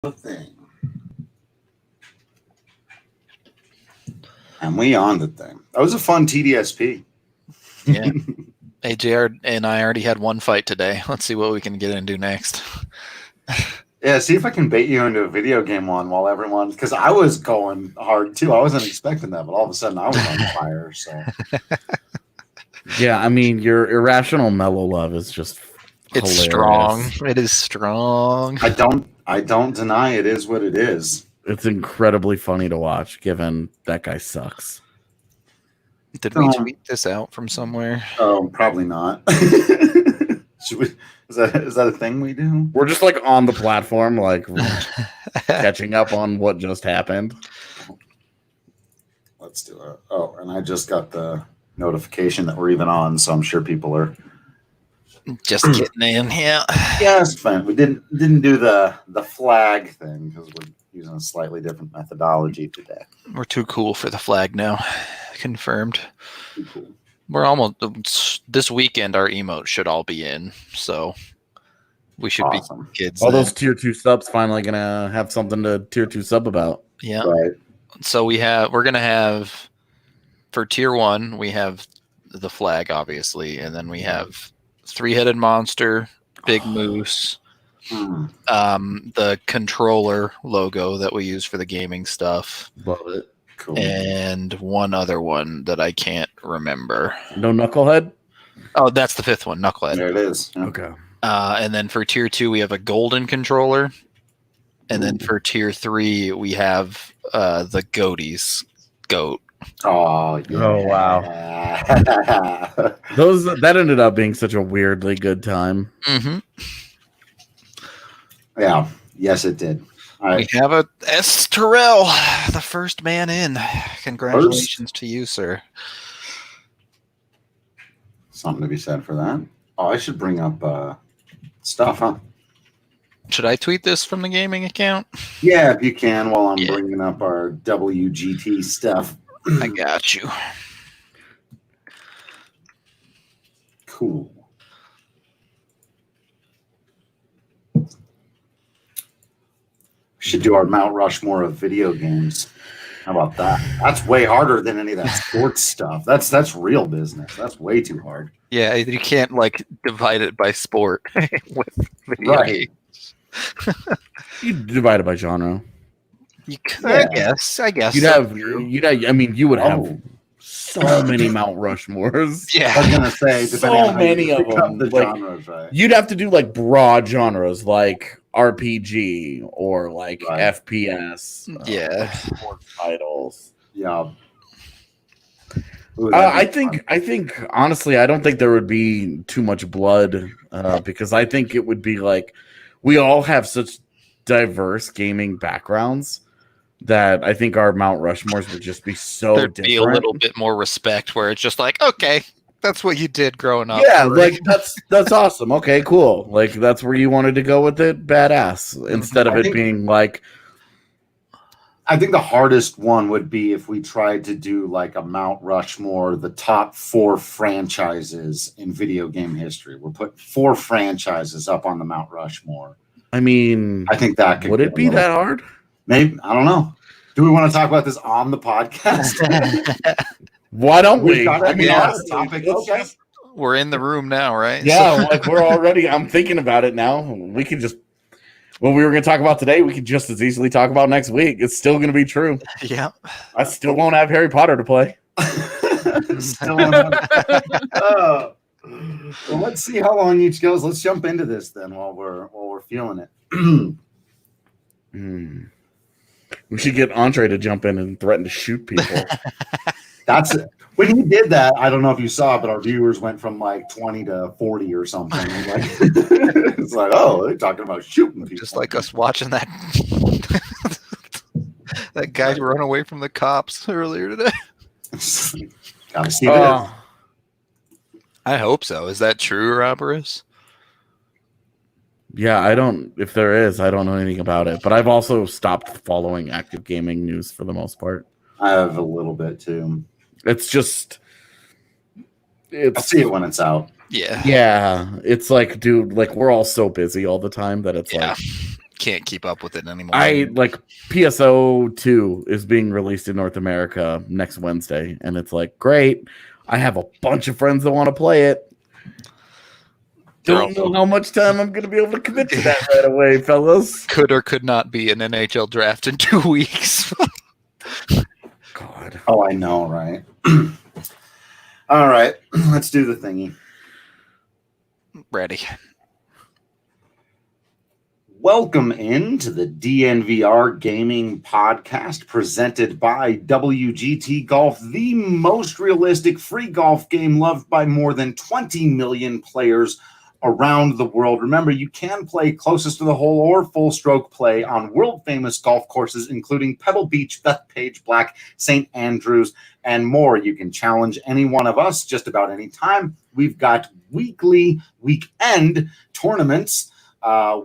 the thing. And we on the thing. That was a fun TDSP. Yeah. AJR and I already had one fight today. Let's see what we can get into next. Yeah, see if I can bait you into a video game one while everyone, because I was going hard too. I wasn't expecting that, but all of a sudden I was on fire. So yeah, I mean, your irrational mellow love is just it's hilarious. strong. It is strong. I don't deny it is what it is. It's incredibly funny to watch, given that guy sucks. Did we tweet this out from somewhere? Oh, probably not. Should we? Is that a thing we do? We're just like on the platform, like catching up on what just happened. Let's do it. Oh, and I just got the notification that we're even on, so I'm sure people are just getting in. Yeah, it's fine. We didn't do the flag thing because we're using a slightly different methodology today. We're too cool for the flag now. Confirmed. Too cool. We're almost this weekend. Our emotes should all be in, so we should be kids. All those tier 2 subs finally gonna have something to tier 2 sub about. Yeah. Right. So we're gonna have for tier 1 we have the flag obviously, and then we have 3-headed monster, big moose, the controller logo that we use for the gaming stuff. Love it. Cool. And one other one that I can't remember. No Knucklehead? Oh, that's the 5th one, Knucklehead. There it is. Yeah. Okay. And then for tier 2, we have a golden controller. And then for tier 3, we have the goaties. Goat. Oh, yeah. Oh, wow. That ended up being such a weirdly good time. Mm-hmm. Yeah. Yes, it did. We have a S. Terrell, the first man in. Congratulations to you, sir. Something to be said for that. Oh, I should bring up stuff, huh? Should I tweet this from the gaming account? Yeah, if you can, while I'm bringing up our WGT stuff. I got you. Cool. Should do our Mount Rushmore of video games. How about that? That's way harder than any of that sports stuff. That's real business. That's way too hard. Yeah, you can't like divide it by sport with video games. You divide it by genre. You could, I guess. You would have so many Mount Rushmores. Yeah, I was gonna say so many of them. The genres, right? You'd have to do like broad genres, like RPG or like FPS. Yeah, sports titles. Yeah. I think honestly, I don't think there would be too much blood because I think it would be like we all have such diverse gaming backgrounds that I think our Mount Rushmores would just be so There'd different. be a little bit more respect where it's just like, okay, that's what you did growing up. Yeah, like that's awesome. Okay, cool. Like that's where you wanted to go with it. Badass. Instead of it being like, I think the hardest one would be if we tried to do like a Mount Rushmore, the top 4 franchises in video game history. We're putting 4 franchises up on the Mount Rushmore. I mean, I think that could would it be that hard? Maybe. I don't know. Do we want to talk about this on the podcast? Why don't we? I mean, honestly, okay. We're in the room now, right? Yeah, like we're already. I'm thinking about it now. We could just what we were going to talk about today. We could just as easily talk about next week. It's still going to be true. Yeah. I still won't have Harry Potter to play. Still won't have. Well, let's see how long each goes. Let's jump into this then while we're feeling it. We should get Andre to jump in and threaten to shoot people. That's it. When he did that, I don't know if you saw, but our viewers went from like 20 to 40 or something. Like, it's like, oh, they're talking about shooting people. Just like us watching that that guy run away from the cops earlier today. Gotta see that. I hope so. Is that true, Roberus? Yeah, I don't. If there is, I don't know anything about it. But I've also stopped following active gaming news for the most part. I have a little bit too. It's just. I see it when it's out. Yeah. Yeah. It's like, dude, like we're all so busy all the time that it's like. can't keep up with it anymore. PSO 2 is being released in North America next Wednesday, and it's like, great. I have a bunch of friends that want to play it. Don't know how much time I'm going to be able to commit to that right away, fellas. Could or could not be an NHL draft in 2 weeks. God. Oh, I know, right? All right, let's do the thingy. Ready. Welcome into the DNVR Gaming Podcast presented by WGT Golf, the most realistic free golf game loved by more than 20 million players around the world. Remember, you can play closest to the hole or full stroke play on world-famous golf courses, including Pebble Beach, Bethpage Black, St. Andrews, and more. You can challenge any one of us just about any time. We've got weekly, weekend tournaments,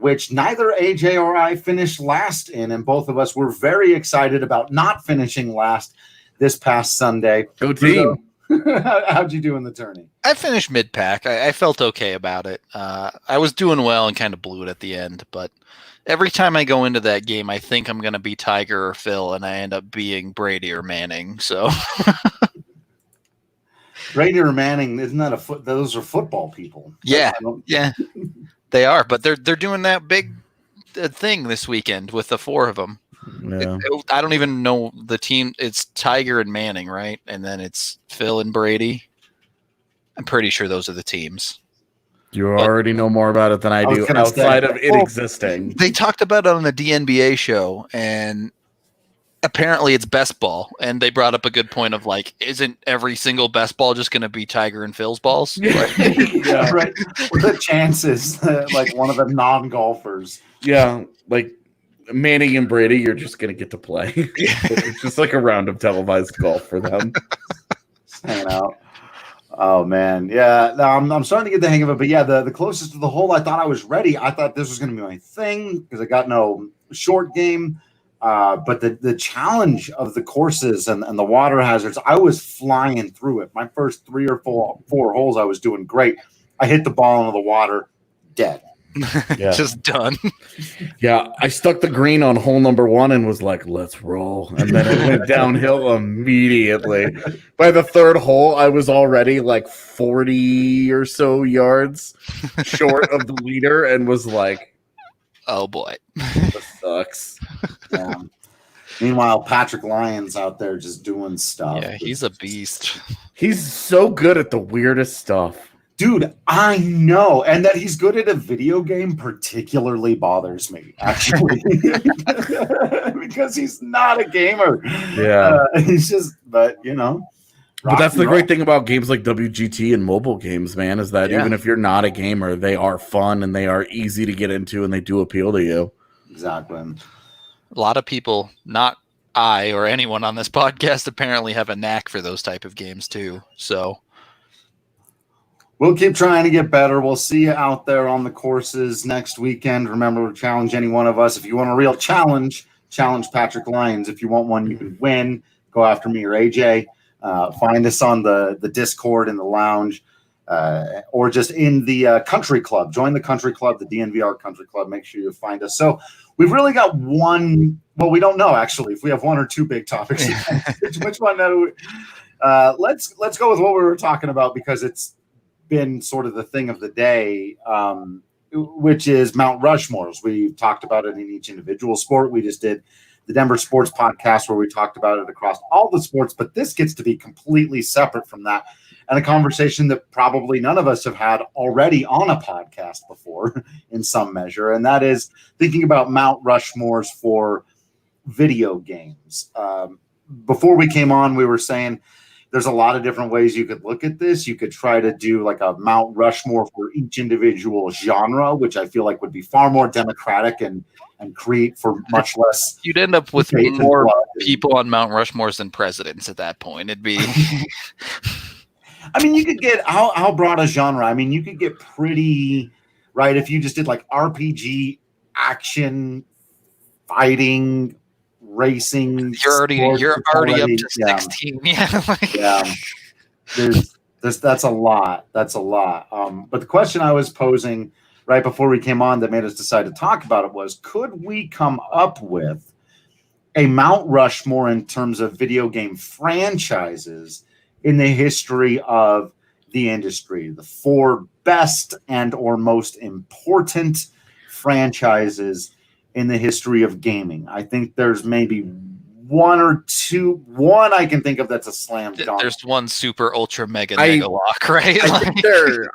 which neither AJ or I finished last in, and both of us were very excited about not finishing last this past Sunday. Go team. How'd you do in the tourney? I finished mid-pack. I felt okay about it. I was doing well and kind of blew it at the end, but every time I go into that game, I think I'm going to be Tiger or Phil, and I end up being Brady or Manning. So Brady or Manning, isn't that those are football people? Yeah, they are, but they're doing that big thing this weekend with the 4 of them. Yeah. I don't even know the team. It's Tiger and Manning, right? And then it's Phil and Brady. I'm pretty sure those are the teams. You already know more about it than I do outside of it existing. They talked about it on the DNVR show, and apparently it's best ball. And they brought up a good point of like, isn't every single best ball just going to be Tiger and Phil's balls? Yeah, right. What are the chances like one of the non-golfers? Yeah, like Manning and Brady, you're just going to get to play. It's just like a round of televised golf for them. Just hanging out. Oh, man. Yeah, no, I'm starting to get the hang of it. But, yeah, the closest to the hole, I thought I was ready. I thought this was going to be my thing because I got no short game. But the challenge of the courses and the water hazards, I was flying through it. My first 3 or 4 holes, I was doing great. I hit the ball into the water, dead. Yeah. Just done. Yeah, I stuck the green on hole number 1 and was like, let's roll. And then it went downhill immediately. By the 3rd hole, I was already like 40 or so yards short of the leader and was like, oh, boy. This sucks. Yeah. Meanwhile, Patrick Lyons out there just doing stuff. Yeah, he's a beast. He's so good at the weirdest stuff. Dude, I know. And that he's good at a video game particularly bothers me, actually. Because he's not a gamer. Yeah. He's just, but, you know. But that's the great thing about games like WGT and mobile games, man, is that even if you're not a gamer, they are fun and they are easy to get into and they do appeal to you. Exactly. A lot of people, not I or anyone on this podcast, apparently have a knack for those type of games too. So we'll keep trying to get better. We'll see you out there on the courses next weekend. Remember to challenge any one of us. If you want a real challenge, challenge Patrick Lyons. If you want one you can win, go after me or AJ. Find us on the Discord in the lounge or just in the country club. Join the country club, the DNVR country club. Make sure you find us. So we've really got one. Well, we don't know, actually, if we have 1 or 2 big topics. Which one? Let's go with what we were talking about because it's been sort of the thing of the day, which is Mount Rushmores. We've talked about it in each individual sport. We just did the Denver Sports Podcast where we talked about it across all the sports, but this gets to be completely separate from that and a conversation that probably none of us have had already on a podcast before in some measure, and that is thinking about Mount Rushmores for video games. Before we came on, we were saying there's a lot of different ways you could look at this. You could try to do like a Mount Rushmore for each individual genre, which I feel like would be far more democratic and create for much less. You'd end up with more people on Mount Rushmores than presidents at that point. It'd be. I mean, you could get how broad a genre. I mean, you could get pretty right if you just did like RPG, action, fighting, racing. You're already up to 16. Yeah. There's that's a lot. That's a lot. But the question I was posing right before we came on that made us decide to talk about it was, could we come up with a Mount Rushmore in terms of video game franchises in the history of the industry, the 4 best and or most important franchises in the history of gaming? I think there's maybe one or two. One I can think of that's a slam dunk. There's one super ultra mega lock, right?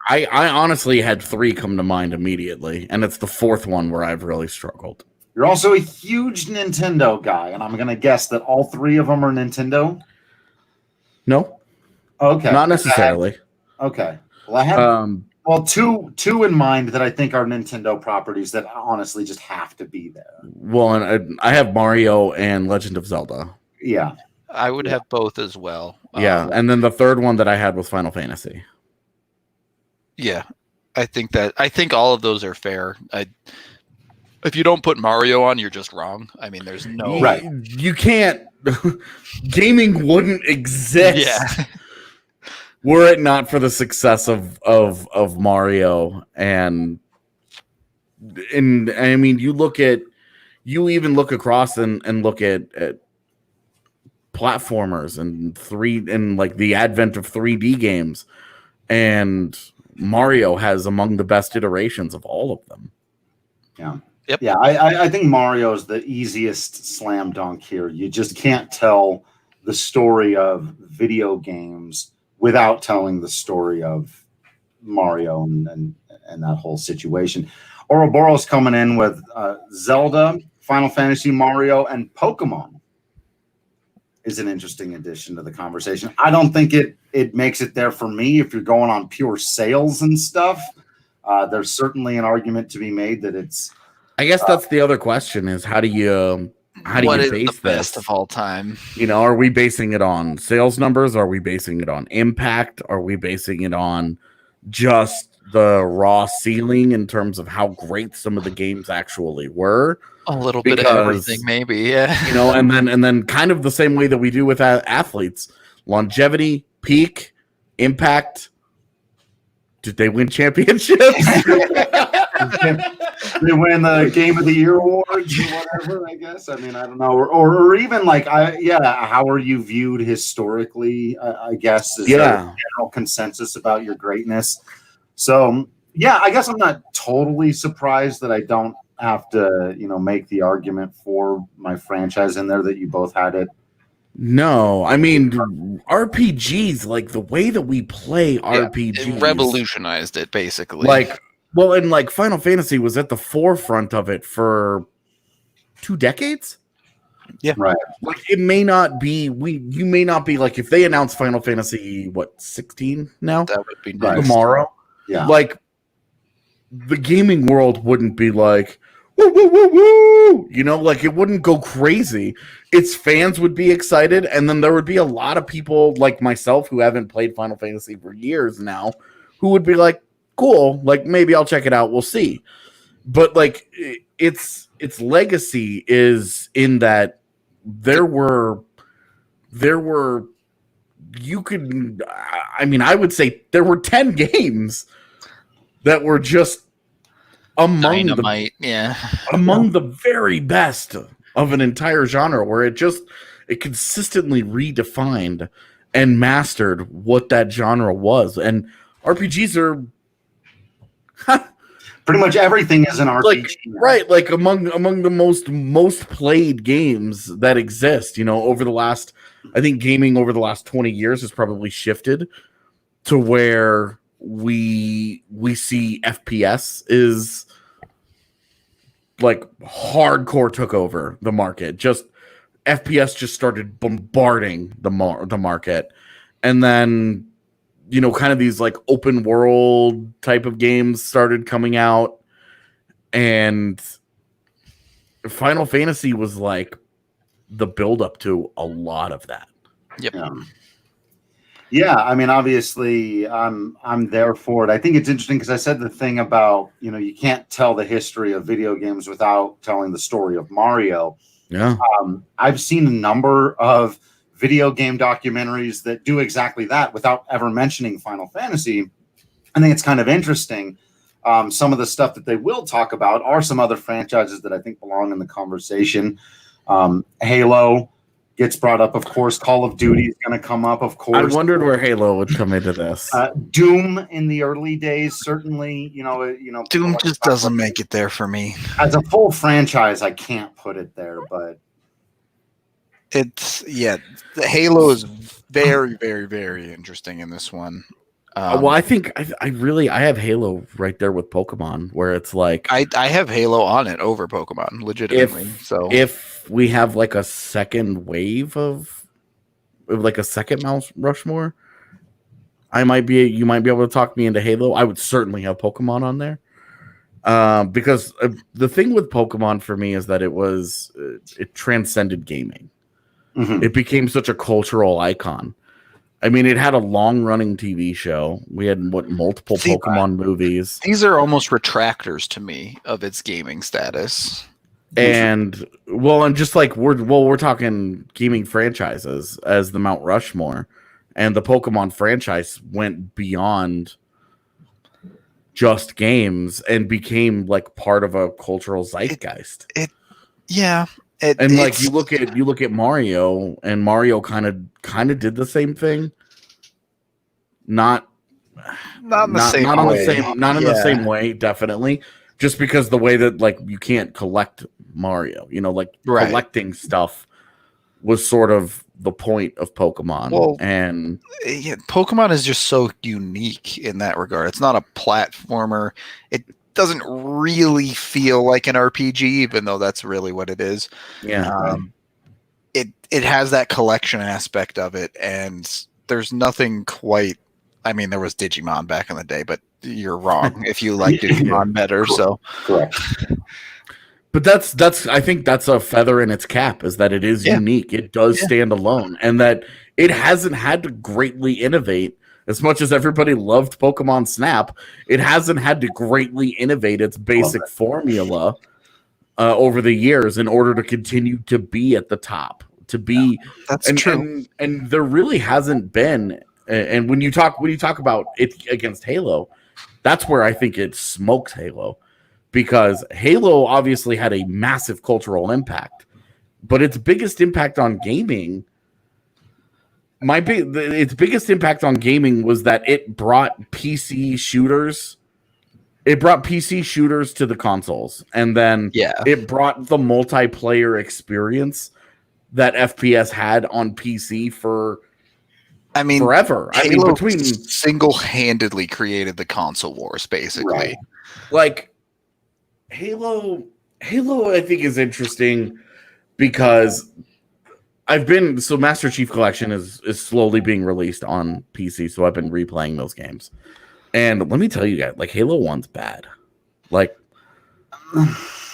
I honestly had 3 come to mind immediately, and it's the 4th one where I've really struggled. You're also a huge Nintendo guy, and I'm going to guess that all 3 of them are Nintendo? No. Okay. Not necessarily. Okay. Well, I have two in mind that I think are Nintendo properties that honestly just have to be there. Well, and I have Mario and Legend of Zelda. Yeah. I would have both as well. Yeah, and then the 3rd one that I had was Final Fantasy. Yeah. I think all of those are fair. If you don't put Mario on, you're just wrong. I mean, there's no right. You can't. Gaming wouldn't exist. Yeah. Were it not for the success of Mario, and I mean, you even look across and look at platformers and like the advent of 3D games, and Mario has among the best iterations of all of them. Yeah. Yep. Yeah, I think Mario is the easiest slam dunk here. You just can't tell the story of video games without telling the story of Mario and that whole situation. Ouroboros coming in with Zelda, Final Fantasy, Mario, and Pokemon is an interesting addition to the conversation. I don't think it makes it there for me if you're going on pure sales and stuff. There's certainly an argument to be made that it's. I guess that's the other question: is how do you base the best of all time? You know, are we basing it on sales numbers? Are we basing it on impact? Are we basing it on just the raw ceiling in terms of how great some of the games actually were? A little bit of everything, maybe. Yeah. You know, and then kind of the same way that we do with athletes: longevity, peak, impact. Did they win championships? They win the Game of the Year awards or whatever, I guess. I mean, I don't know. Or even like, how are you viewed historically, I guess, is there a general consensus about your greatness. So, yeah, I guess I'm not totally surprised that I don't have to, make the argument for my franchise in there that you both had it. No, I mean, RPGs, like the way that we play RPGs. It revolutionized it, basically. Like Final Fantasy was at the forefront of it for 2 decades. Yeah, right. Like it may not be. You may not be like if they announce Final Fantasy 16 now. That would be nice. Tomorrow. Yeah, like the gaming world wouldn't be like woo woo woo woo. Like it wouldn't go crazy. Its fans would be excited, and then there would be a lot of people like myself who haven't played Final Fantasy for years now, who would be like, cool, like maybe I'll check it out, we'll see. But like its legacy is in that there were I would say there were 10 games that were just among the very best of an entire genre, where it consistently redefined and mastered what that genre was. And RPGs are pretty much everything is an RPG, right? Like among the most played games that exist. Over the last, I think gaming over the last 20 years has probably shifted to where we see FPS is like hardcore took over the market. Just FPS just started bombarding the market, and then kind of these like open world type of games started coming out, and Final Fantasy was like the build up to a lot of that. Yep. Yeah, I mean, obviously, I'm there for it. I think it's interesting because I said the thing about, you can't tell the history of video games without telling the story of Mario. Yeah. I've seen a number of video game documentaries that do exactly that without ever mentioning Final Fantasy. I think it's kind of interesting. Some of the stuff that they will talk about are some other franchises that I think belong in the conversation. Halo gets brought up, of course. Call of Duty is going to come up, of course. I wondered where Halo would come into this. Doom in the early days, certainly. Doom just doesn't make it there for me. As a full franchise, I can't put it there, but Halo is very, very, very interesting in this one. Well, I think I have Halo right there with Pokemon, where it's like I have Halo on it over Pokemon, legitimately. If we have like a second wave of like a second Mount Rushmore, you might be able to talk me into Halo. I would certainly have Pokemon on there. Because the thing with Pokemon for me is that it transcended gaming. Mm-hmm. It became such a cultural icon. I mean, it had a long-running TV show. We had multiple Pokemon movies. These are almost retractors to me of its gaming status. And just like we're talking gaming franchises as the Mount Rushmore, and the Pokemon franchise went beyond just games and became like part of a cultural zeitgeist. You look at Mario, and Mario kind of did the same thing. Not in the same way, definitely. Just because the way that like you can't collect Mario, collecting stuff was sort of the point of Pokemon. Pokemon is just so unique in that regard. It's not a platformer. It doesn't really feel like an RPG, even though that's really what it is. It has that collection aspect of it, and there's nothing quite. I mean, there was Digimon back in the day, but you're wrong if you like Digimon better. So, correct. But I think that's a feather in its cap, is that it is unique. It does stand alone, and that it hasn't had to greatly innovate. As much as everybody loved Pokemon Snap, it hasn't had to greatly innovate its basic formula over the years in order to continue to be at the top. That's true. And there really hasn't been. And when you talk about it against Halo, that's where I think it smokes Halo, because Halo obviously had a massive cultural impact, but its biggest impact on gaming. Its biggest impact on gaming was that it brought PC shooters. It brought PC shooters to the consoles, and then it brought the multiplayer experience that FPS had on PC forever. Halo single-handedly created the console wars, basically. Right. Like Halo, I think is interesting because Master Chief Collection is slowly being released on PC, so I've been replaying those games. And let me tell you guys, like Halo 1's bad. Like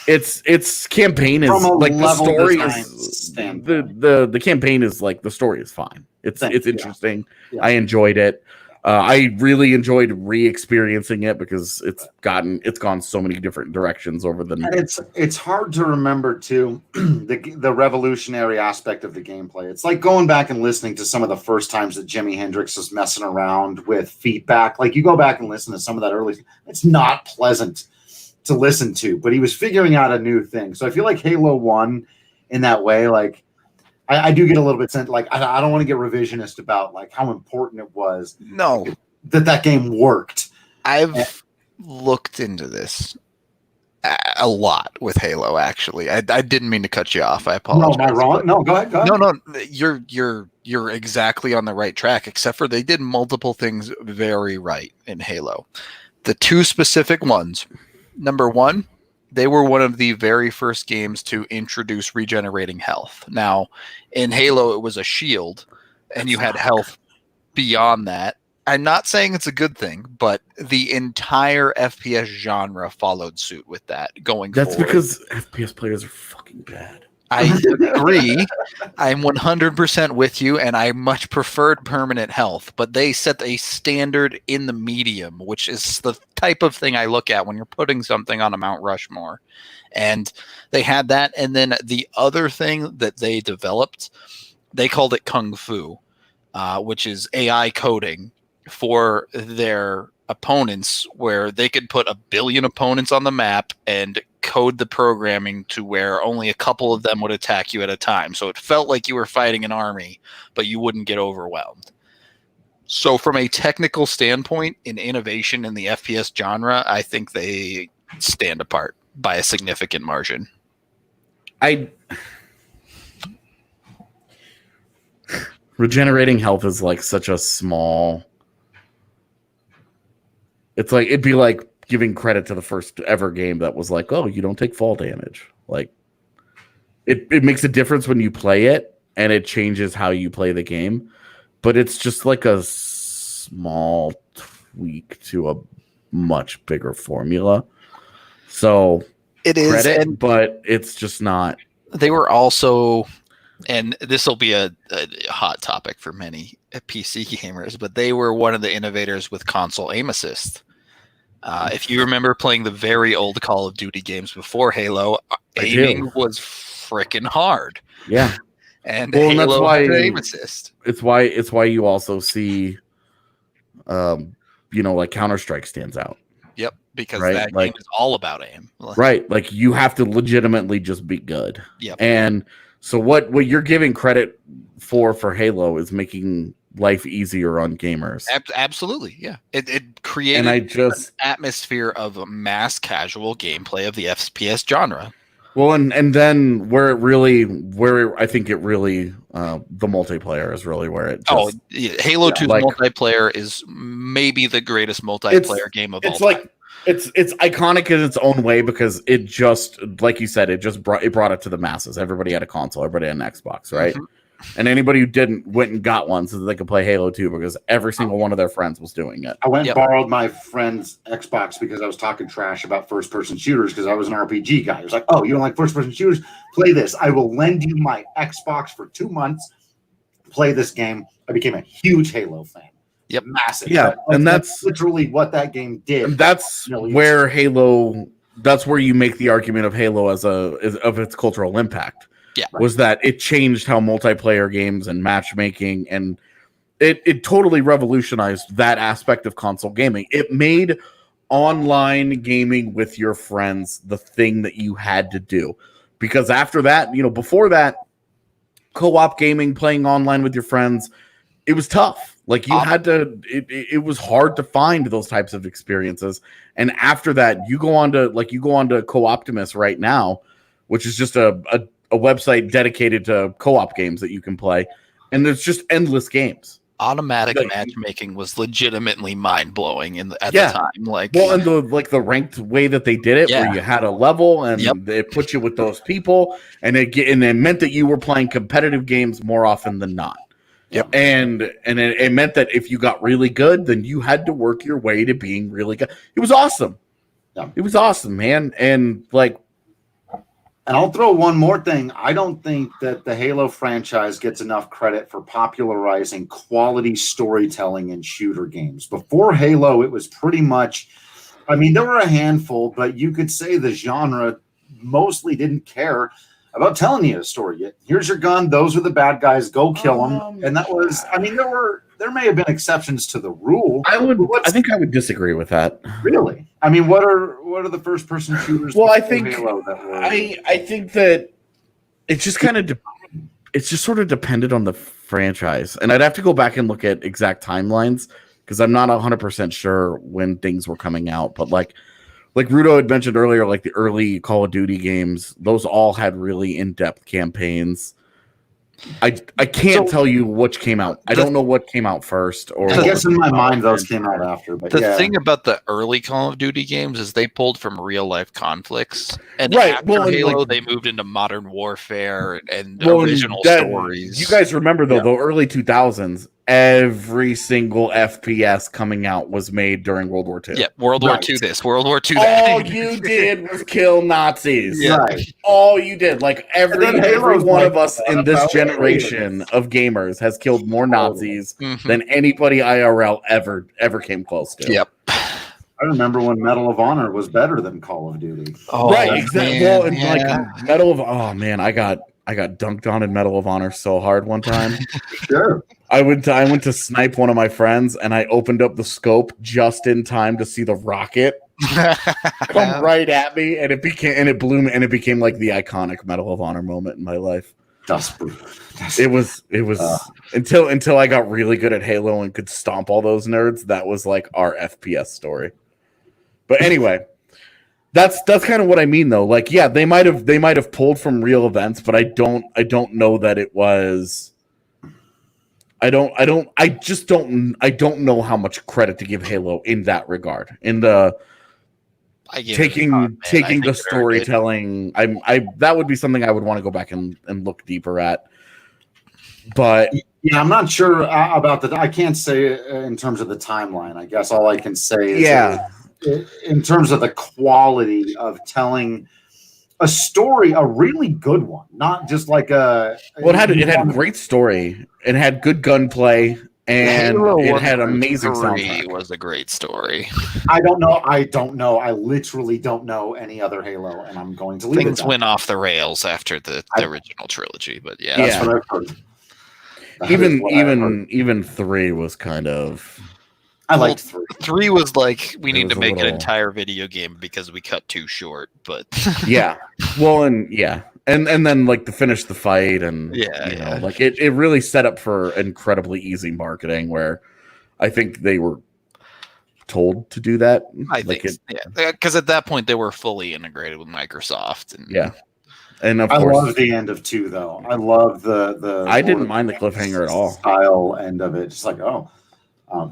its campaign is like the story is the campaign is like the story is fine. It's interesting. Yeah. I enjoyed it. I really enjoyed re-experiencing it because it's gone so many different directions over the. And it's hard to remember too the revolutionary aspect of the gameplay. It's like going back and listening to some of the first times that Jimi Hendrix was messing around with feedback. Like you go back and listen to some of that early. It's not pleasant to listen to, but he was figuring out a new thing. So I feel like Halo 1 in that way, like I do get a little bit sent. Like I don't want to get revisionist about like how important it was. No, that game worked. I've looked into this a lot with Halo. Actually, I didn't mean to cut you off. I apologize. No, am I wrong? No, go ahead. No, you're exactly on the right track. Except for they did multiple things very right in Halo. The two specific ones. Number one, they were one of the very first games to introduce regenerating health. Now, in Halo, it was a shield, and you had health beyond that. I'm not saying it's a good thing, but the entire FPS genre followed suit with that going forward. That's because FPS players are fucking bad. I agree. I'm 100% with you, and I much preferred permanent health, but they set a standard in the medium, which is the type of thing I look at when you're putting something on a Mount Rushmore. And they had that, and then the other thing that they developed, they called it Kung Fu, which is AI coding for their opponents where they could put 1 billion opponents on the map and code the programming to where only a couple of them would attack you at a time. So it felt like you were fighting an army, but you wouldn't get overwhelmed. So from a technical standpoint in innovation in the FPS genre, I think they stand apart by a significant margin. Regenerating health is like such a small. It's like it'd be like giving credit to the first ever game that was like, oh, you don't take fall damage. Like it makes a difference when you play it and it changes how you play the game, but it's just like a small tweak to a much bigger formula. So it is, credit, but it's just not. They were also, and this will be a hot topic for many PC gamers, but they were one of the innovators with console aim assist. If you remember playing the very old Call of Duty games before Halo, aiming was freaking hard. Yeah, and Halo that's why had aim assist. It's why you also see, like Counter-Strike stands out. Yep, because right? that game is all about aim. Right, like you have to legitimately just be good. Yep. And so what you're giving credit for Halo is making life easier on gamers. Absolutely, yeah. It created an atmosphere of mass casual gameplay of the FPS genre. Well, and then where I think it really the multiplayer is really where it just, Halo 2's multiplayer is maybe the greatest multiplayer game of all time. It's iconic in its own way because it just, like you said, it brought it to the masses. Everybody had a console, everybody had an Xbox, right? Mm-hmm. And anybody who didn't went and got one so that they could play Halo 2 because every single one of their friends was doing it. I went and borrowed my friend's Xbox because I was talking trash about first-person shooters because I was an RPG guy. He was like, oh, you don't like first-person shooters? Play this. I will lend you my Xbox for 2 months. Play this game. I became a huge Halo fan. Yep. Massive. Yeah, and that's literally what that game did. And that's where Halo, that's where you make the argument of Halo of its cultural impact. Yeah, was that it changed how multiplayer games and matchmaking, and it totally revolutionized that aspect of console gaming. It made online gaming with your friends the thing that you had to do, because after that, before that, co-op gaming, playing online with your friends, it was tough. Like you had to, it was hard to find those types of experiences. And after that, you go on to Co-Optimus right now, which is just a website dedicated to co-op games that you can play, and there's just endless games. Automatic matchmaking was legitimately mind-blowing at the time. And the ranked way that they did it, where you had a level and it put you with those people, and it meant that you were playing competitive games more often than not. Yep. And it meant that if you got really good, then you had to work your way to being really good. It was awesome. Yeah. It was awesome, man. And I'll throw one more thing. I don't think that the Halo franchise gets enough credit for popularizing quality storytelling in shooter games. Before Halo, it was pretty much, there were a handful, but you could say the genre mostly didn't care about telling you a story. Here's your gun. Those are the bad guys. Go kill them. And that was, there may have been exceptions to the rule. I think I would disagree with that. Really? What are the first person shooters? Well, I think that it's just kind of it's just sort of depended on the franchise, and I'd have to go back and look at exact timelines because I'm not 100% sure when things were coming out. But like Rudo had mentioned earlier, like the early Call of Duty games, those all had really in-depth campaigns. I can't tell you which came out. I don't know what came out first. Or I guess in my mind those came out after. But the thing about the early Call of Duty games is they pulled from real life conflicts, and after Halo, they moved into modern warfare and original stories. You guys remember though, the early 2000s, every single FPS coming out was made during World War II. Yeah, World War II this, World War II that. All you did was kill Nazis. Yeah. Right. All you did. Like every one of us in this generation of gamers has killed more Nazis than anybody IRL ever came close to. Yep. I remember when Medal of Honor was better than Call of Duty. Oh, right, exactly. Well, and Medal of I got dunked on in Medal of Honor so hard one time. Sure. I went to snipe one of my friends, and I opened up the scope just in time to see the rocket come right at me, and it blew me, and it became like the iconic Medal of Honor moment in my life. It was until I got really good at Halo and could stomp all those nerds. That was like our FPS story. But anyway, that's kind of what I mean though. Like, yeah, they might have pulled from real events, but I don't know that it was. I don't know how much credit to give Halo in that regard. In the taking the storytelling, that would be something I would want to go back and look deeper at. But yeah, I'm not sure about that. I can't say in terms of the timeline. I guess all I can say is in terms of the quality of telling a story, a really good one, not just like a. Well, it had a great story. It had good gunplay, and it had amazing soundtrack. Was a great story. I don't know. I literally don't know any other Halo, and I'm going to leave Things went off the rails after the original trilogy, but yeah, that's what I've heard. Even 3 was kind of. I liked 3. 3 was like we need to make an entire video game because we cut too short, but yeah. Well, and then like to finish the fight and like it really set up for incredibly easy marketing where I think they were told to do that. I think because at that point they were fully integrated with Microsoft and And of I course, love the end of 2 though. I love the I didn't mind the cliffhanger at all. Style end of it, just like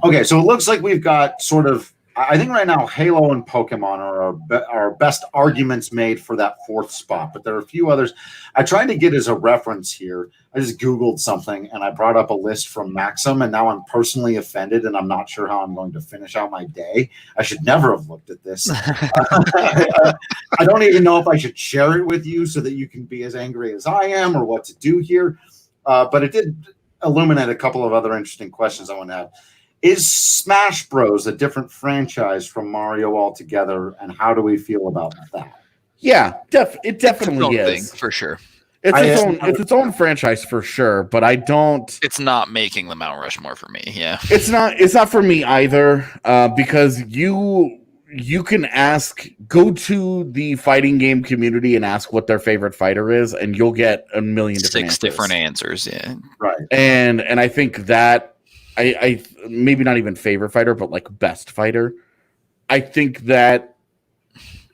okay. So it looks like we've got sort of. I think right now Halo and Pokemon are our best arguments made for that 4th spot, but there are a few others. I tried to get as a reference here. I just Googled something and I brought up a list from Maxim, and now I'm personally offended, and I'm not sure how I'm going to finish out my day. I should never have looked at this. I don't even know if I should share it with you so that you can be as angry as I am, or what to do here. But it did illuminate a couple of other interesting questions I want to have. Is Smash Bros. A different franchise from Mario altogether, and how do we feel about that? Yeah, it definitely is for sure. It's its own franchise for sure, but I don't. It's not making the Mount Rushmore for me. Yeah, it's not for me either. Because you can go to the fighting game community and ask what their favorite fighter is, and you'll get a million different answers. Yeah, right. And I think that. I maybe not even favorite fighter, but like best fighter. I think that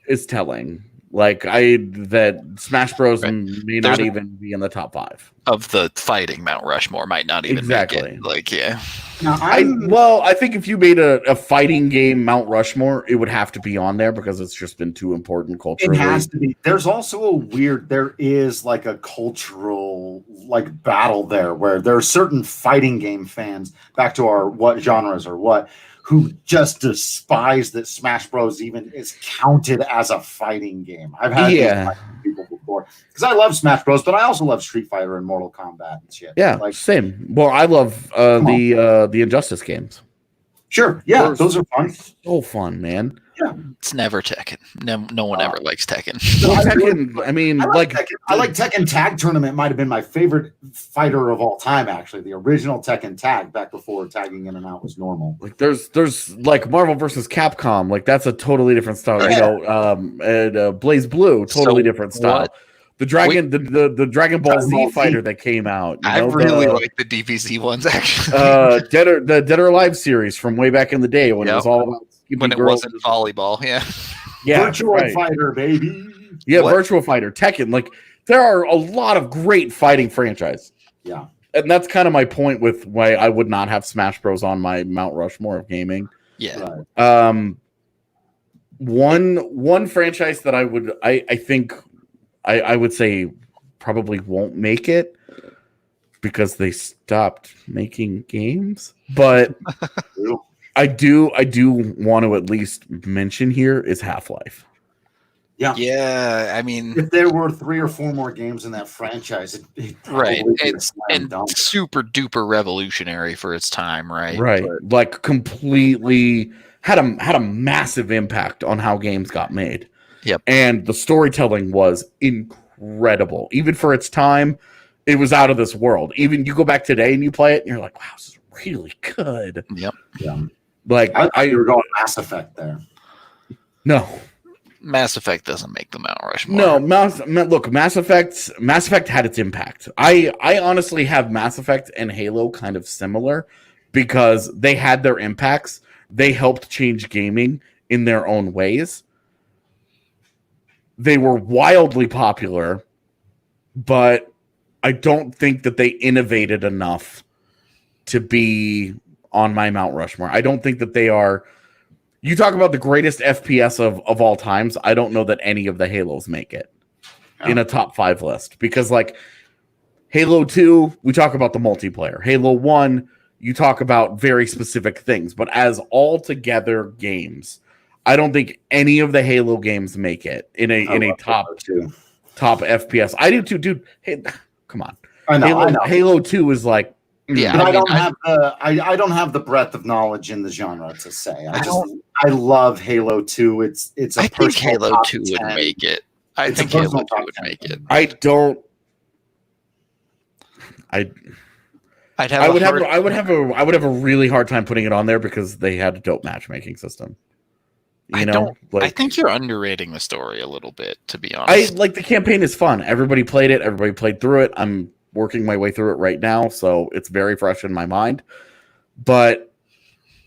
is telling. Like that Smash Bros. May not even be in the top 5 of the fighting Mount Rushmore. Might not even exactly. Make it. Like yeah. Now, I think if you made a fighting game Mount Rushmore, it would have to be on there because it's just been too important culturally. It has to be. There's also there is like a cultural like battle there where there are certain fighting game fans, back to our what genres or what, who just despise that Smash Bros. Even is counted as a fighting game. I've had people before because I love Smash Bros, but I also love Street Fighter and Mortal Kombat and shit. Yeah, like same. Well, I love the Injustice games. Sure, yeah, those are fun. So fun, man. Yeah, it's never Tekken. No one ever likes Tekken. Tekken. I mean, I like Tekken Tag Tournament. Might have been my favorite fighter of all time. Actually, the original Tekken Tag back before tagging in and out was normal. Like there's like Marvel versus Capcom. Like that's a totally different style. Yeah. And Blaze Blue, totally different style. What? The Dragon, the Dragon Ball Z fighter that came out. I really like the DBZ ones actually. The Dead or Alive series from way back in the day when it was all about when it wasn't volleyball. Yeah, Virtual Fighter, baby. Yeah, Virtual Fighter, Tekken. Like there are a lot of great fighting franchises. Yeah, and that's kind of my point with why I would not have Smash Bros on my Mount Rushmore of gaming. Yeah. Right. One franchise that I think I would say probably won't make it because they stopped making games. But I do want to at least mention here is Half-Life. Yeah. Yeah. I mean, if there were 3 or 4 more games in that franchise, right. It's super duper revolutionary for its time, right? Right. But, like completely had a massive impact on how games got made. Yep. And the storytelling was incredible. Even for its time, It was out of this world. Even you go back today and you play it, and you're like, wow, this is really good. Yep. Yeah. Like I thought you were going Mass Effect there. No. Mass Effect doesn't make the Mount Rushmore. No, Mass Effect had its impact. I honestly have Mass Effect and Halo kind of similar because they had their impacts. They helped change gaming in their own ways. They were wildly popular, but I don't think that they innovated enough to be on my Mount Rushmore. I don't think that they are. You talk about the greatest FPS of all times. I don't know that any of the Halos make it in a top 5 list because, like, Halo 2, we talk about the multiplayer. Halo 1, you talk about very specific things. But as all-together games, I don't think any of the Halo games make it in a top FPS. I do too, dude. Hey, come on. I know. Halo 2 is like. Yeah, but I don't have the breadth of knowledge in the genre to say. I love Halo 2. I think Halo 2 would make it. I think Halo 2 would make it. I would have a really hard time putting it on there because they had a dope matchmaking system. I think you're underrating the story a little bit, to be honest. The campaign is fun. Everybody played it. Everybody played through it. I'm working my way through it right now, so it's very fresh in my mind. But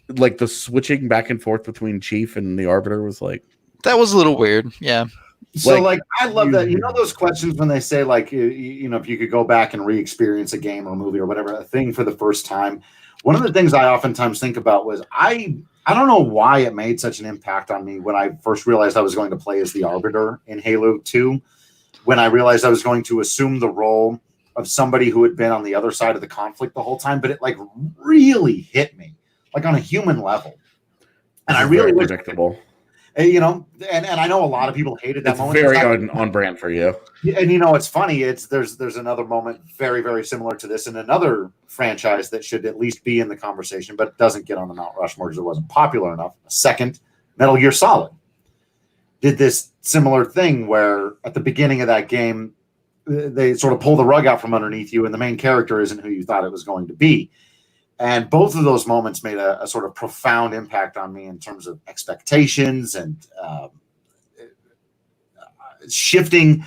like the switching back and forth between Chief and the Arbiter was like that was a little weird. Yeah. So I love that. You know those questions when they say if you could go back and re-experience a game or a movie or whatever, a thing for the first time. One of the things I oftentimes think about was I don't know why it made such an impact on me when I first realized I was going to play as the Arbiter in Halo 2, when I realized I was going to assume the role of somebody who had been on the other side of the conflict the whole time, but it really hit me on a human level. And I really was predictable. And I know a lot of people hated that it's moment. Very on brand for you. And it's funny. There's another moment very, very similar to this in another franchise that should at least be in the conversation, but doesn't get on the Mount Rushmore because it wasn't popular enough. Second, Metal Gear Solid did this similar thing where at the beginning of that game, they sort of pull the rug out from underneath you and the main character isn't who you thought it was going to be. And both of those moments made a sort of profound impact on me in terms of expectations and shifting,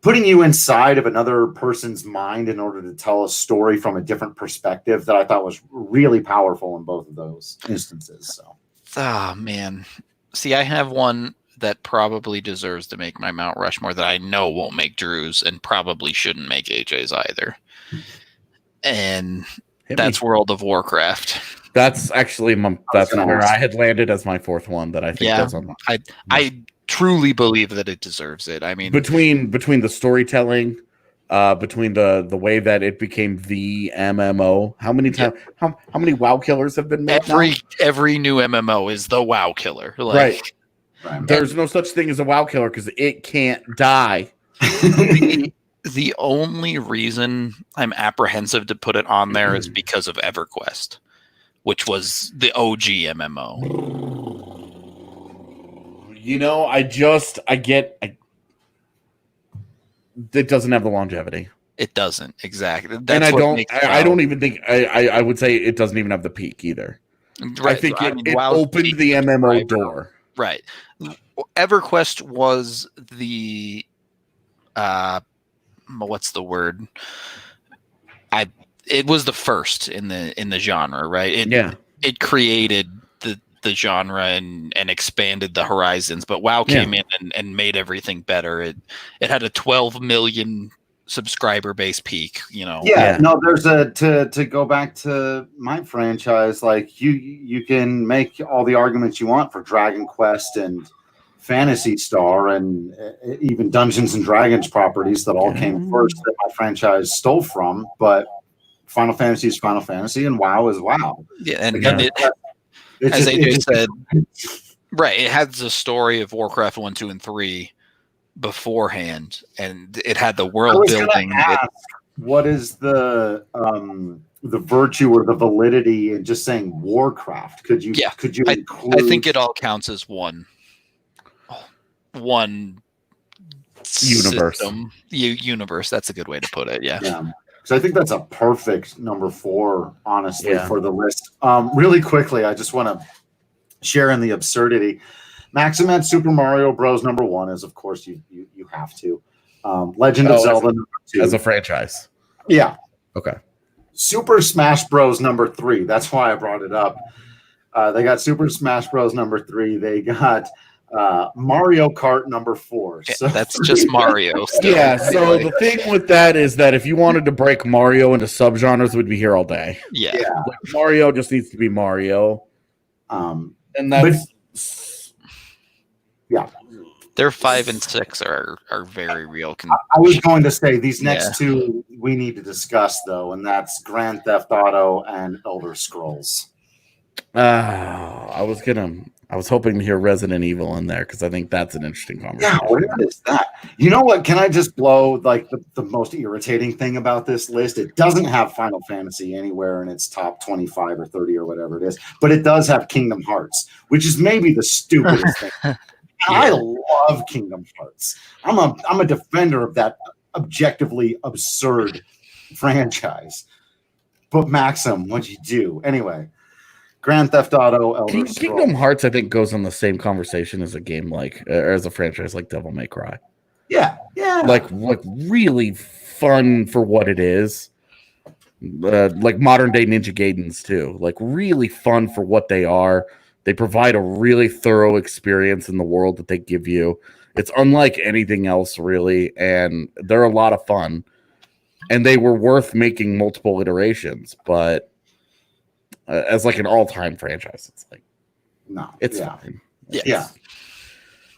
putting you inside of another person's mind in order to tell a story from a different perspective that I thought was really powerful in both of those instances. So, man. See, I have one that probably deserves to make my Mount Rushmore that I know won't make Drew's and probably shouldn't make AJ's either. And that's World of Warcraft. That's actually where I had landed as my fourth one that I think does unlock. I truly believe that it deserves it. I mean, between the storytelling, between the way that it became the MMO, how many times how many WoW killers have been made? Every new MMO is the WoW killer. Right. There's no such thing as a WoW killer because it can't die. The only reason I'm apprehensive to put it on there is because of EverQuest, which was the OG MMO. It doesn't have the longevity. It doesn't, exactly. And I don't even think I would say it doesn't even have the peak either. Right. I think it opened the MMO door. Right. EverQuest was the what's the word? It was the first in the genre, right? It created the genre and expanded the horizons, but WoW came in and made everything better. It had a 12 million subscriber base peak, there's to go back to my franchise, you can make all the arguments you want for Dragon Quest and Phantasy Star and even Dungeons and Dragons properties that all came first that my franchise stole from, but Final Fantasy is Final Fantasy and WoW is WoW. Yeah, and it as AJ said, right, it had the story of Warcraft 1, 2, and 3 beforehand, and it had the world building. What is the virtue or the validity in just saying Warcraft? Could you include... I think it all counts as one Universe. Universe. That's a good way to put it. Yeah. So I think that's a perfect number 4, honestly, Yeah. for the list. Really quickly, I just want to share in the absurdity. Maximat Super Mario Bros. Number 1 is, of course, you have to. Legend of Zelda number 2 as a franchise. Yeah. Okay. Super Smash Bros. Number 3. That's why I brought it up. They got Super Smash Bros. Number 3. They got Mario Kart number 4. So That's just Mario. Still. Yeah, so the thing with that is that if you wanted to break Mario into subgenres, we'd be here all day. Yeah. Like, Mario just needs to be Mario. And that's Their 5 and 6 are very real. I was going to say these next 2 we need to discuss, though, and that's Grand Theft Auto and Elder Scrolls. I was hoping to hear Resident Evil in there because I think that's an interesting conversation. Yeah, where is that? You know what? Can I just blow like the most irritating thing about this list? It doesn't have Final Fantasy anywhere in its top 25 or 30 or whatever it is, but it does have Kingdom Hearts, which is maybe the stupidest thing. I love Kingdom Hearts. I'm a defender of that objectively absurd franchise. But Maxim, what'd you do? Anyway, Grand Theft Auto, Elder Scrolls. Kingdom Hearts, I think, goes on the same conversation as a game like, or as a franchise like Devil May Cry. Yeah. Like really fun for what it is. Like modern day Ninja Gaidens too. Like really fun for what they are. They provide a really thorough experience in the world that they give you. It's unlike anything else, really, and they're a lot of fun. And they were worth making multiple iterations, but as like an all-time franchise, it's like it's fine. Yeah.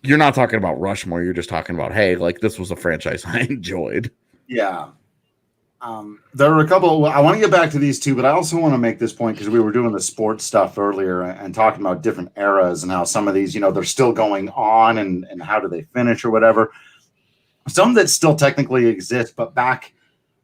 You're not talking about Rushmore. You're just talking about, hey, like this was a franchise I enjoyed. Yeah. There are a couple. I want to get back to these 2, but I also want to make this point because we were doing the sports stuff earlier and talking about different eras and how some of these, they're still going on and how do they finish or whatever. Some that still technically exist, but back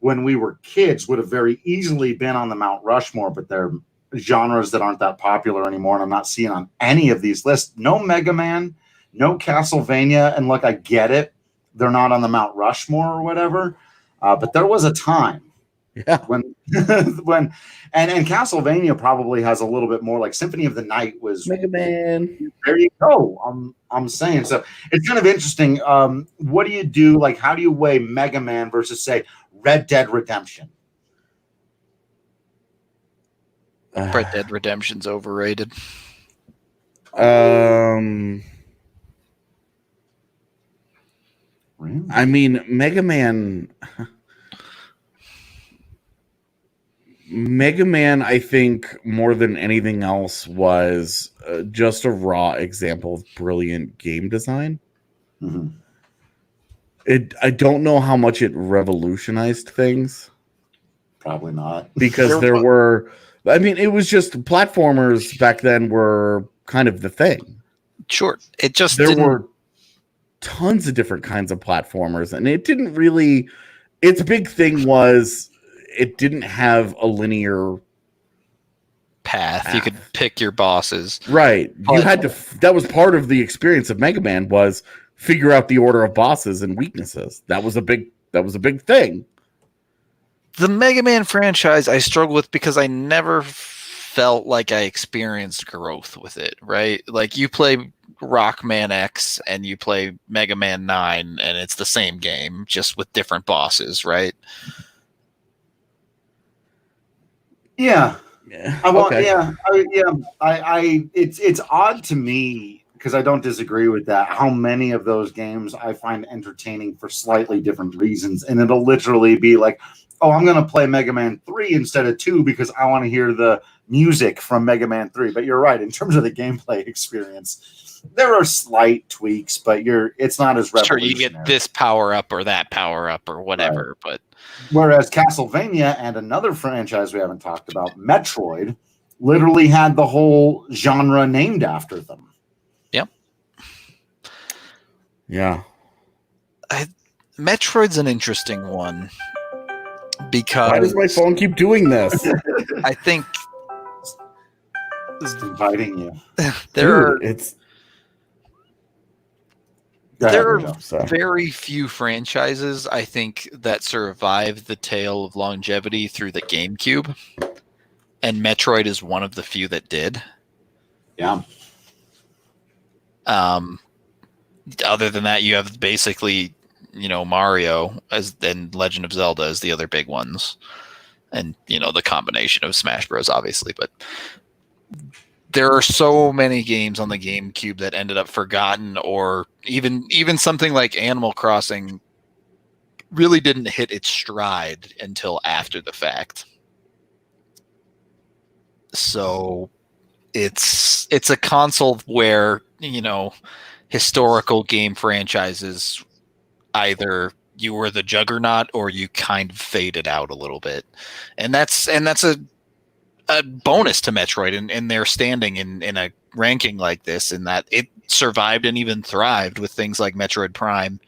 when we were kids would have very easily been on the Mount Rushmore, but they're genres that aren't that popular anymore. And I'm not seeing on any of these lists. No Mega Man, no Castlevania. And look, I get it. They're not on the Mount Rushmore or whatever. But there was a time when and Castlevania probably has a little bit more. Like Symphony of the Night was Mega Man. There you go. I'm saying so. It's kind of interesting. What do you do? Like, how do you weigh Mega Man versus say Red Dead Redemption? Red Dead Redemption's overrated. Really? I mean, Mega Man, I think, more than anything else, was just a raw example of brilliant game design. Mm-hmm. I don't know how much it revolutionized things. Probably not. Because it was just platformers back then were kind of the thing. Sure. There were tons of different kinds of platformers, and it didn't really. Its big thing was it didn't have a linear path. You could pick your bosses. Right. You had to. That was part of the experience of Mega Man was figure out the order of bosses and weaknesses. That was a big thing. The Mega Man franchise I struggle with because I never felt like I experienced growth with it, right? Like you play Rockman X and you play Mega Man 9 and it's the same game, just with different bosses, right? Yeah. Yeah. It's odd to me because I don't disagree with that. How many of those games I find entertaining for slightly different reasons, and it'll literally be like, oh, I'm going to play Mega Man 3 instead of 2 because I want to hear the music from Mega Man 3. But you're right. In terms of the gameplay experience, there are slight tweaks, but it's not as revolutionary. Sure, you get this power up or that power up or whatever. Right. But whereas Castlevania and another franchise we haven't talked about, Metroid, literally had the whole genre named after them. Yep. Yeah. Metroid's an interesting one. Because why does my phone keep doing this? I think it's inviting you. It's There are Sorry. very few franchises, I think, that survive the tale of longevity through the GameCube, and Metroid is one of the few that did. Yeah. Other than that, you have basically, Mario and Legend of Zelda as the other big ones, and the combination of Smash Bros. Obviously, but there are so many games on the GameCube that ended up forgotten, or even something like Animal Crossing really didn't hit its stride until after the fact. So it's a console where, historical game franchises, either you were the juggernaut or you kind of faded out a little bit. And that's a bonus to Metroid in their standing in a ranking like this, in that it survived and even thrived with things like Metroid Prime,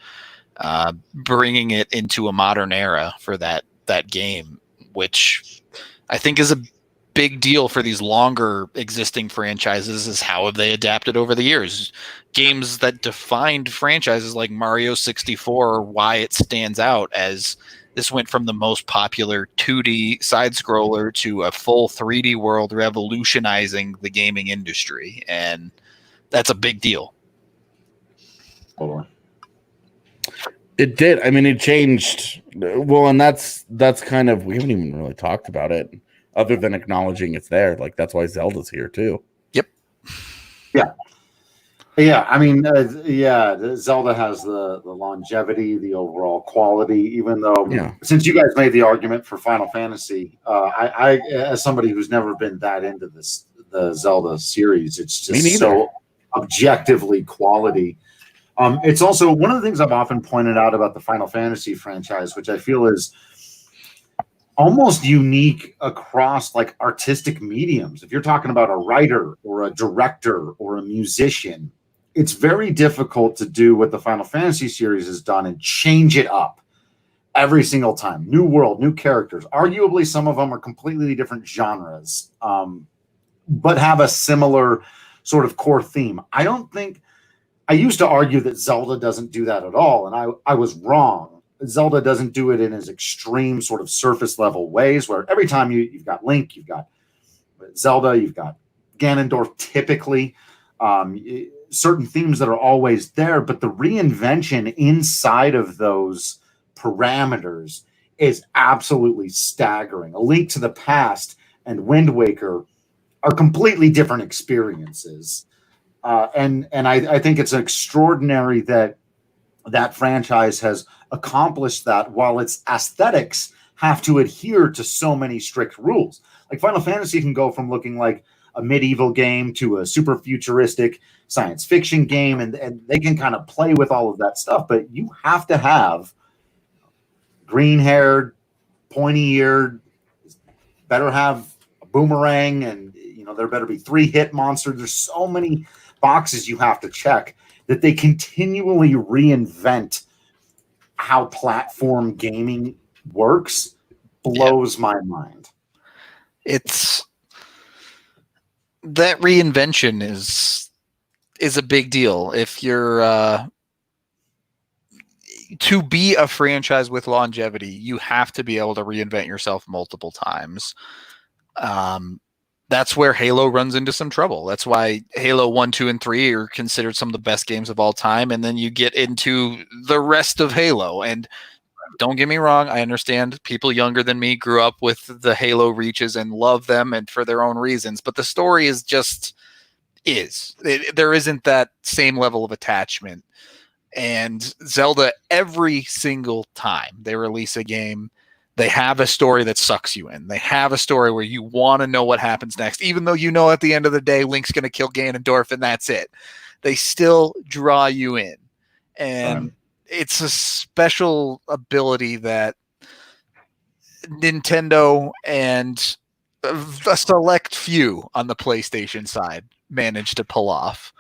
bringing it into a modern era for that game, which I think is a big deal for these longer existing franchises. Is how have they adapted over the years? Games that defined franchises like Mario 64, why it stands out as this went from the most popular 2D side scroller to a full 3D world, revolutionizing the gaming industry. And that's a big deal. It did. I mean, it changed. Well, and that's kind of, we haven't even really talked about it other than acknowledging it's there. Like, that's why Zelda's here too. Yep. Yeah. Yeah, I mean, Zelda has the longevity, the overall quality, even though, since you guys made the argument for Final Fantasy, I as somebody who's never been that into the Zelda series, it's just so objectively quality. It's also one of the things I've often pointed out about the Final Fantasy franchise, which I feel is almost unique across like artistic mediums. If you're talking about a writer or a director or a musician, it's very difficult to do what the Final Fantasy series has done and change it up every single time. New world, new characters. Arguably, some of them are completely different genres, but have a similar sort of core theme. I used to argue that Zelda doesn't do that at all, and I was wrong. Zelda doesn't do it in as extreme sort of surface level ways, where every time you've got Link, you've got Zelda, you've got Ganondorf, typically. Certain themes that are always there, but the reinvention inside of those parameters is absolutely staggering. A Link to the Past and Wind Waker are completely different experiences. And I think it's extraordinary that franchise has accomplished that while its aesthetics have to adhere to so many strict rules. Like Final Fantasy can go from looking like a medieval game to a super futuristic science fiction game, and they can kind of play with all of that stuff, but you have to have green-haired, pointy-eared, better have a boomerang, and there better be 3-hit monsters. There's so many boxes you have to check that they continually reinvent how platform gaming works. Blows my mind. It's that reinvention is a big deal. If you're to be a franchise with longevity, you have to be able to reinvent yourself multiple times. That's where Halo runs into some trouble. That's why Halo 1, 2, and 3 are considered some of the best games of all time. And then you get into the rest of Halo. And don't get me wrong, I understand people younger than me grew up with the Halo Reaches and love them and for their own reasons. But the story is just there isn't that same level of attachment. And Zelda, every single time they release a game, they have a story that sucks you in. They have a story where you want to know what happens next, even though at the end of the day, Link's going to kill Ganondorf and that's it. They still draw you in. And it's a special ability that Nintendo and a select few on the PlayStation side managed to pull off.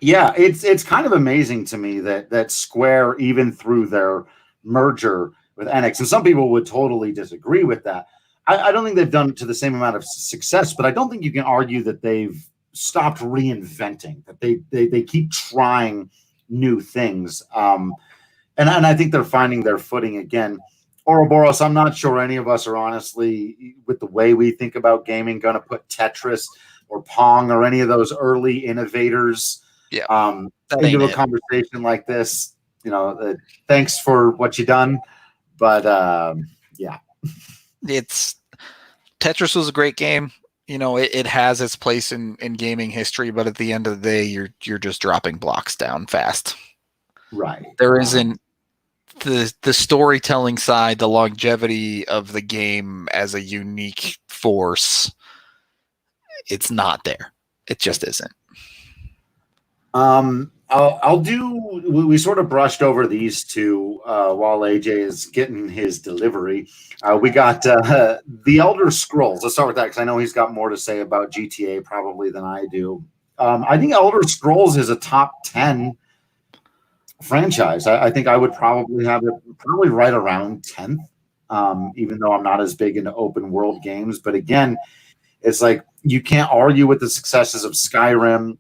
Yeah, it's kind of amazing to me that Square, even through their merger with NX, and some people would totally disagree with that. I don't think they've done it to the same amount of success, but I don't think you can argue that they've stopped reinventing, that they keep trying new things. And I think they're finding their footing again. Ouroboros, I'm not sure any of us are honestly, with the way we think about gaming, going to put Tetris or Pong or any of those early innovators into a conversation like this. Thanks for what you done, but yeah, it's Tetris was a great game. It has its place in gaming history, but at the end of the day, you're just dropping blocks down fast. Right. There isn't the storytelling side, the longevity of the game as a unique force. It's not there. It just isn't. I'll do. We sort of brushed over these two while AJ is getting his delivery. We got the Elder Scrolls. Let's start with that because I know he's got more to say about GTA probably than I do. I think Elder Scrolls is a top 10 franchise. I think I would probably have it right around 10th, even though I'm not as big into open world games. But again, it's like you can't argue with the successes of Skyrim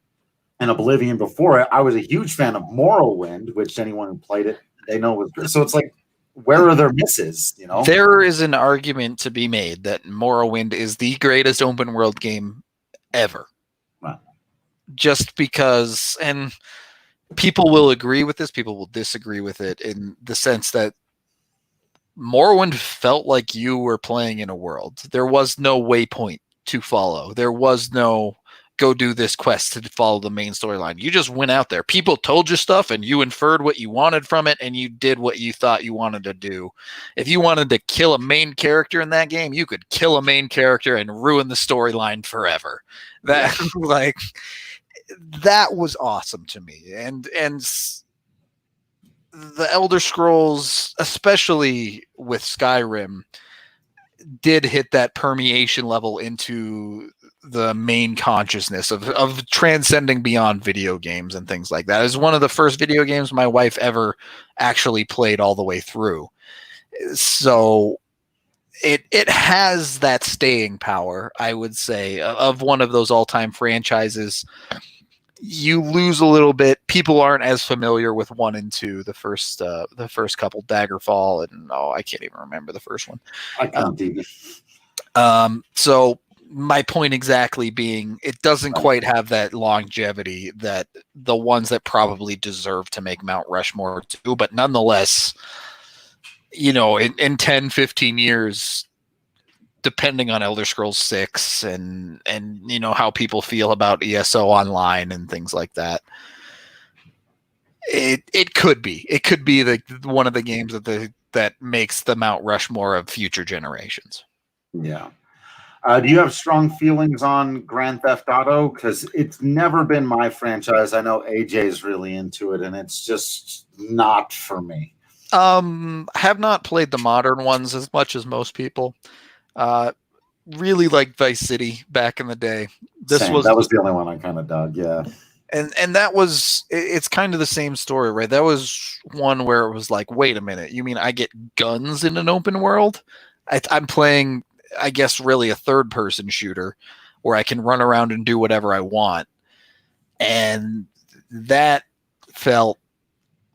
and Oblivion before it. I was a huge fan of Morrowind, which anyone who played it, they know was good. So it's like, where are their misses? There is an argument to be made that Morrowind is the greatest open world game ever. Wow. Just because, and people will agree with this, people will disagree with it in the sense that Morrowind felt like you were playing in a world. There was no waypoint to follow. There was no go do this quest to follow the main storyline. You just went out there. People told you stuff and you inferred what you wanted from it and you did what you thought you wanted to do. If you wanted to kill a main character in that game, you could kill a main character and ruin the storyline forever. That that was awesome to me. And the Elder Scrolls, especially with Skyrim, did hit that permeation level into the main consciousness of transcending beyond video games and things like that. It was one of the first video games my wife ever actually played all the way through. So it has that staying power, I would say, of one of those all-time franchises. You lose a little bit. People aren't as familiar with 1 and 2, the first couple, Daggerfall, and I can't even remember the first one. I can't either. So my point exactly being, it doesn't quite have that longevity that the ones that probably deserve to make Mount Rushmore do, but nonetheless, in 10, 15 years, depending on Elder Scrolls 6 and how people feel about ESO Online and things like that, it could be one of the games that makes the Mount Rushmore of future generations. Yeah. Do you have strong feelings on Grand Theft Auto? Because it's never been my franchise. I know AJ's really into it, and it's just not for me. Have not played the modern ones as much as most people. Really like Vice City back in the day. That was the only one I kind of dug, yeah. And that was, it's kind of the same story, right? That was one where it was like, wait a minute, you mean I get guns in an open world? I'm playing, I guess, really a third-person shooter where I can run around and do whatever I want. And that felt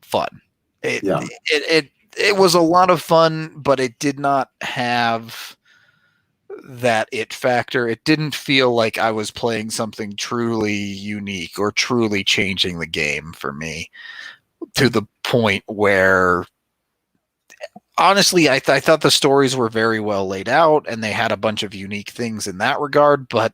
fun. It was a lot of fun, but it did not have that it factor. It didn't feel like I was playing something truly unique or truly changing the game for me, to the point where honestly, I thought the stories were very well laid out and they had a bunch of unique things in that regard, but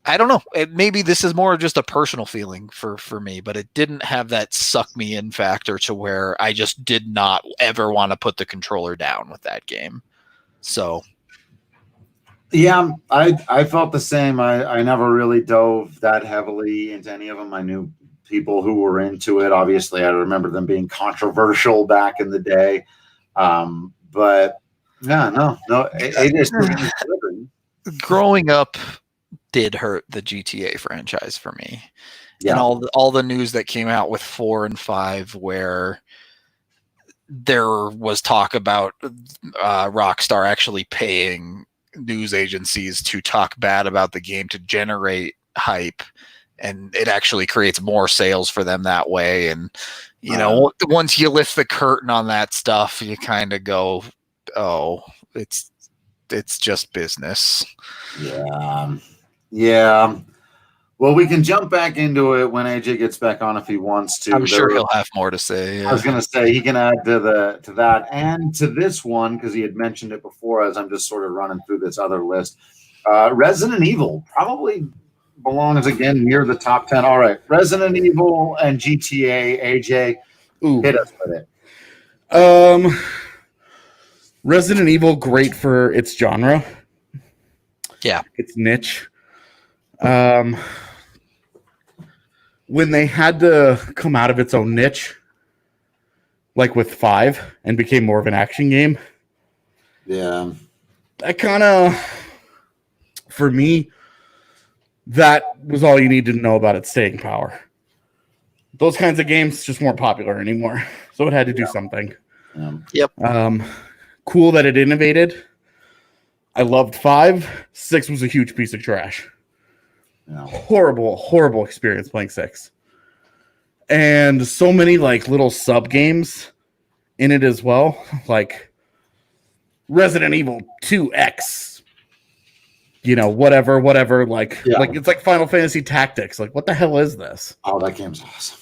I don't know. Maybe this is more just a personal feeling for me, but it didn't have that suck me in factor to where I just did not ever want to put the controller down with that game. So yeah, I felt the same. I never really dove that heavily into any of them. I knew people who were into it. Obviously, I remember them being controversial back in the day. But yeah, no. It just growing up did hurt the GTA franchise for me. Yeah. And all the news that came out with 4 and 5, where there was talk about Rockstar actually paying news agencies to talk bad about the game to generate hype, and it actually creates more sales for them that way. And once you lift the curtain on that stuff, you kind of go, oh, it's just business. Yeah. Well, we can jump back into it when AJ gets back on if he wants to. I'm sure he'll have more to say. Yeah. I was going to say he can add to that and to this one because he had mentioned it before. As I'm just sort of running through this other list, Resident Evil probably belongs again near the top 10. All right, Resident Evil and GTA. AJ, hit us with it. Resident Evil, great for its genre. Yeah, its niche. When they had to come out of its own niche, like with 5, and became more of an action game. Yeah. That kind of, for me, that was all you needed to know about its staying power. Those kinds of games just weren't popular anymore, so it had to do something. Yep. Cool that it innovated. I loved 5. 6 was a huge piece of trash. Yeah. Horrible experience playing 6. And so many like little sub games in it as well, like Resident Evil 2X. Whatever. Like it's like Final Fantasy Tactics. Like, what the hell is this? Oh, that game's awesome.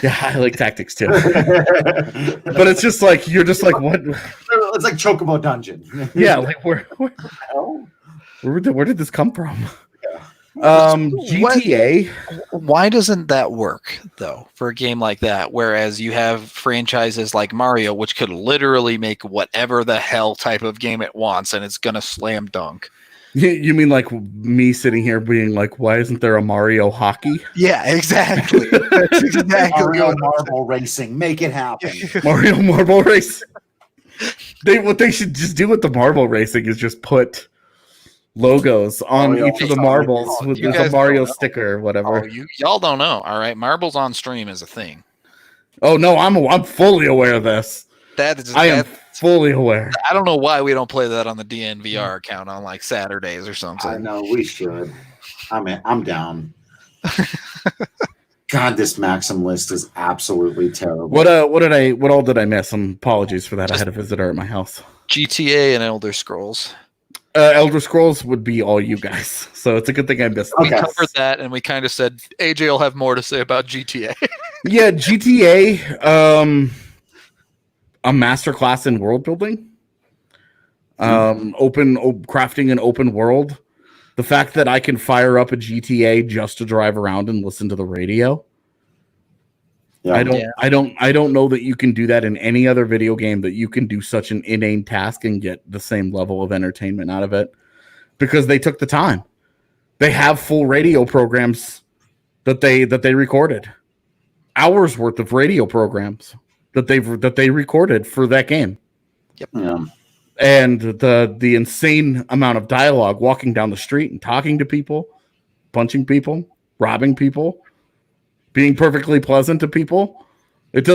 Yeah, I like Tactics too. But it's just like you're just like, what? It's like Chocobo Dungeon. Yeah, like where did this come from? GTA. Why doesn't that work though for a game like that? Whereas you have franchises like Mario, which could literally make whatever the hell type of game it wants, and it's gonna slam dunk. You mean like me sitting here being like, why isn't there a Mario hockey? Yeah, exactly. That's exactly Mario marble racing. Make it happen. Mario marble race. What they should just do with the marble racing is just put logos on each of the marbles with a Mario sticker or whatever. Oh, y'all don't know. All right, marbles on stream is a thing. Oh no, I'm fully aware of this. I am fully aware. I don't know why we don't play that on the DNVR account on like Saturdays or something. I know we should. I'm down. God, this Maxim list is absolutely terrible. What all did I miss? Apologies for that. I had a visitor at my house. GTA and Elder Scrolls. Elder Scrolls would be all you guys, so it's a good thing I missed. We covered that, and we kind of said AJ will have more to say about GTA. Yeah, GTA. A masterclass in world building, crafting an open world. The fact that I can fire up a GTA just to drive around and listen to the radio. Yeah. I don't know that you can do that in any other video game, that you can do such an inane task and get the same level of entertainment out of it, because they took the time. They have full radio programs that they recorded, hours worth of radio programs that they recorded for that game. Yep. Yeah. And the insane amount of dialogue, walking down the street and talking to people, punching people, robbing people, being perfectly pleasant to people. It's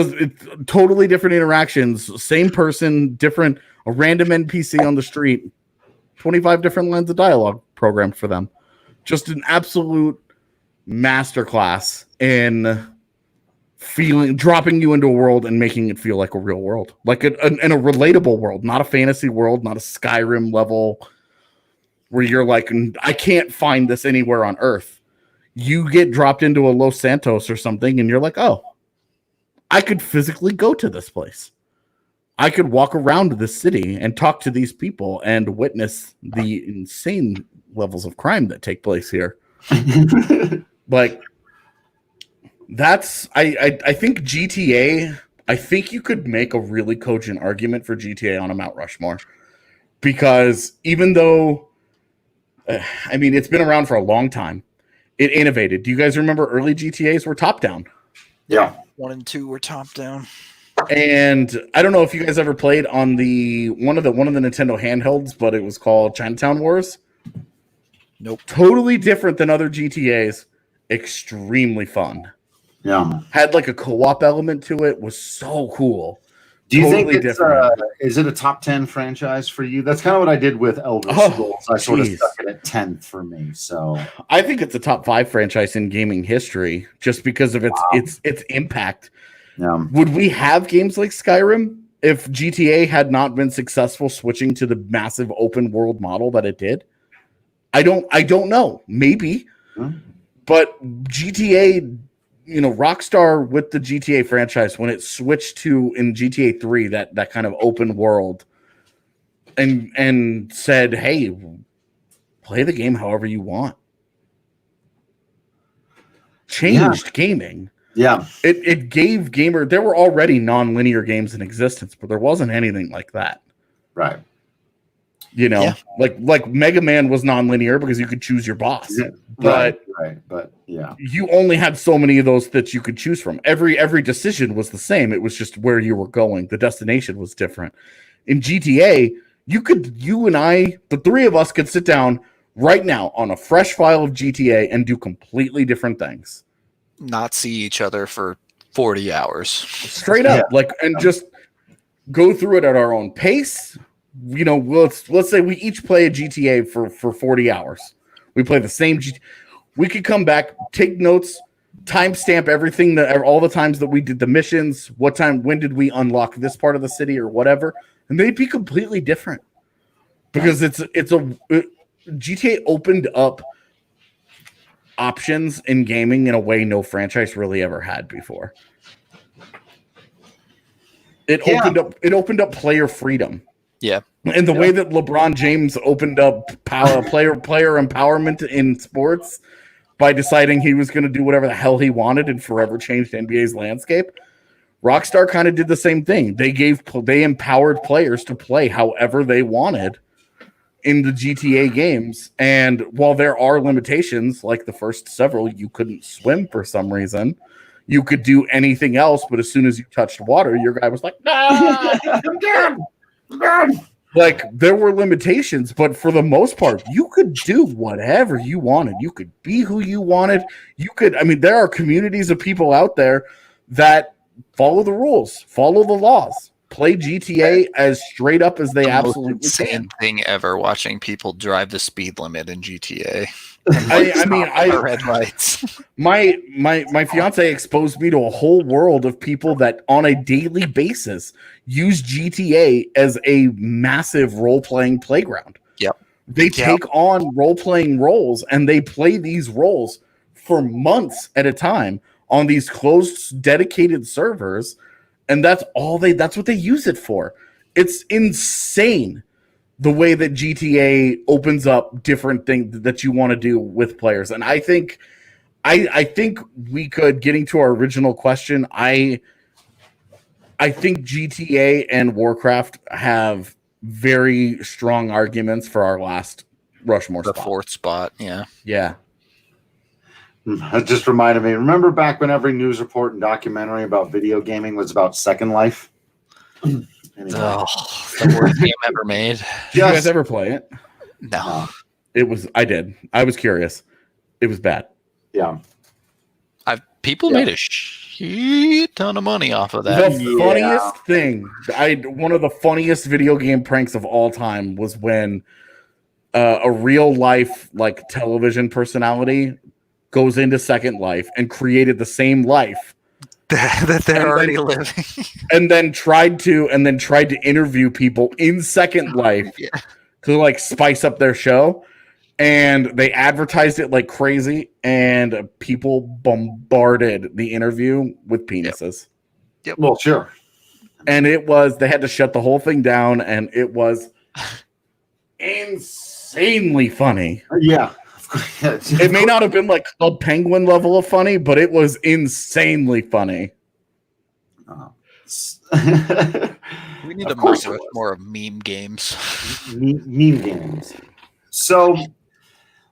totally different interactions. Same person, different, a random NPC on the street, 25 different lines of dialogue programmed for them. Just an absolute masterclass in dropping you into a world and making it feel like a real world, like in a relatable world, not a fantasy world, not a Skyrim level where you're like, I can't find this anywhere on Earth. You get dropped into a Los Santos or something, and you're like, oh, I could physically go to this place. I could walk around this city and talk to these people and witness the insane levels of crime that take place here. Like, I think GTA, I think you could make a really cogent argument for GTA on a Mount Rushmore, because even though, it's been around for a long time, it innovated. Do you guys remember early GTAs were top down? Yeah. 1 and 2 were top down. And I don't know if you guys ever played on one of the Nintendo handhelds, but it was called Chinatown Wars. Nope. Totally different than other GTAs. Extremely fun. Yeah. Had like a co-op element to it. Was so cool. Do you Totally think it's different. is it a top 10 franchise for you? That's kind of what I did with Elder Oh, Scrolls. I sort of jeez. stuck it at 10th for me. So I think it's a top 5 franchise in gaming history just because of its impact. yeah. Would we have games like Skyrim if GTA had not been successful switching to the massive open world model that it did? I don't know. Maybe. Hmm. But GTA, Rockstar with the GTA franchise, when it switched to in GTA 3, that kind of open world, and said, hey, play the game however you want. Changed gaming. Yeah. It gave there were already non-linear games in existence, but there wasn't anything like that. Right. Like Mega Man was non-linear because you could choose your boss. Yeah. But right. But yeah. you only had so many of those that you could choose from. Every decision was the same. It was just where you were going. The destination was different. In GTA, you and I, the three of us could sit down right now on a fresh file of GTA and do completely different things. Not see each other for 40 hours. Straight up. And just go through it at our own pace. Let's say we each play a GTA for 40 hours. We play the same GTA. We could come back, take notes, timestamp everything all the times that we did the missions, when did we unlock this part of the city or whatever, and they'd be completely different. Because GTA opened up options in gaming in a way no franchise really ever had before. It opened up player freedom. Yeah. And the way that LeBron James opened up player empowerment in sports by deciding he was going to do whatever the hell he wanted and forever changed NBA's landscape, Rockstar kind of did the same thing. They empowered players to play however they wanted in the GTA games. And while there are limitations, like the first several, you couldn't swim for some reason. You could do anything else, but as soon as you touched water, your guy was like, "Nah, I'm down." Like, there were limitations, but for the most part, you could do whatever you wanted. You could be who you wanted. There are communities of people out there that follow the rules, follow the laws, play GTA as straight up as they absolutely insane can. Thing ever, watching people drive the speed limit in GTA. Red lights. My fiance exposed me to a whole world of people that on a daily basis use GTA as a massive role-playing playground. Yep. They take on role-playing roles and they play these roles for months at a time on these closed, dedicated servers, and that's what they use it for. It's insane the way that GTA opens up different things that you want to do with players. And I think we could, getting to our original question, I think GTA and Warcraft have very strong arguments for our last Rushmore spot. The fourth spot, yeah. Yeah. That just reminded me. Remember back when every news report and documentary about video gaming was about Second Life? Anyway. Oh, the worst game ever made. Did you guys ever play it? No. I did. I was curious. It was bad. Yeah. People made a shit ton of money off of that. The funniest thing, one of the funniest video game pranks of all time was when a real life television personality goes into Second Life and created the same life that they're already living, and then tried to interview people in Second Life to spice up their show, and they advertised it like crazy, and people bombarded the interview with penises. Yep. Well, sure. And they had to shut the whole thing down, and it was insanely funny. Yeah. It may not have been Club Penguin level of funny, but it was insanely funny. We need more of meme games. Meme games. So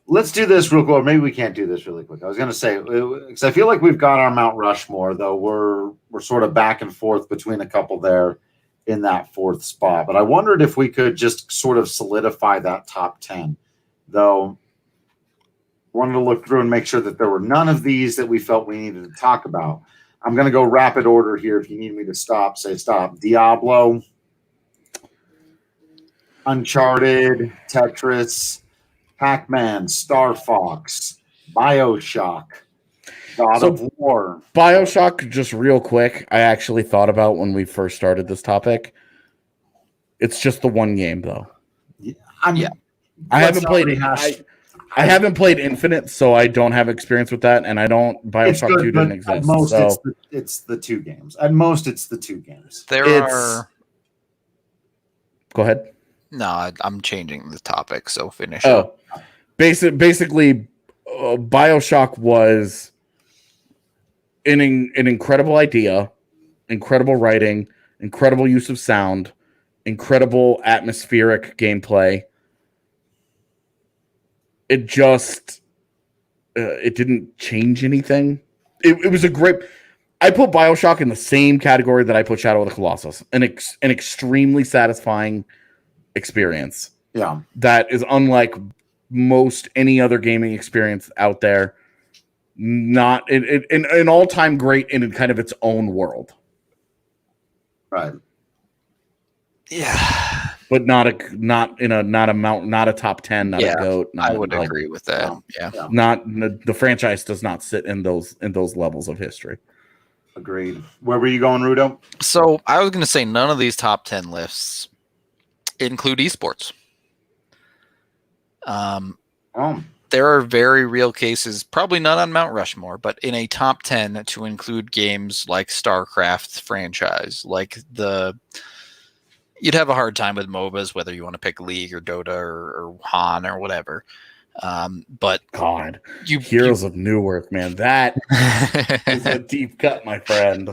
let's do this real quick. Maybe we can't do this really quick. I was going to say, because I feel like we've got our Mount Rushmore, though we're sort of back and forth between a couple there in that fourth spot. But I wondered if we could just sort of solidify that top 10, though. Wanted to look through and make sure that there were none of these that we felt we needed to talk about. I'm going to go rapid order here. If you need me to stop, say stop. Diablo, Uncharted, Tetris, Pac-Man, Star Fox, BioShock, God of War. BioShock, just real quick, I actually thought about when we first started this topic. It's just the one game, though. I haven't played. I haven't played Infinite, so I don't have experience with that, and I don't. BioShock 2 didn't exist. At most, so it's the two games. At most, it's the two games. Go ahead. No, I'm changing the topic, so finish. Basically, BioShock was an incredible idea, incredible writing, incredible use of sound, incredible atmospheric gameplay. It just it didn't change anything. It was a great. I put BioShock in the same category that I put Shadow of the Colossus, an extremely satisfying experience. Yeah, that is unlike most any other gaming experience out there. Not an all-time great in kind of its own world. Right. Yeah. But not a top 10, not a GOAT. I would agree with that. Yeah. Not the franchise does not sit in those levels of history. Agreed. Where were you going, Rudo? So I was going to say none of these top 10 lists include esports. There are very real cases, probably not on Mount Rushmore, but in a top 10 to include games like StarCraft franchise, like you'd have a hard time with MOBAs, whether you want to pick League or Dota or Han or whatever. But God, Heroes of Newerth, man, that is a deep cut, my friend.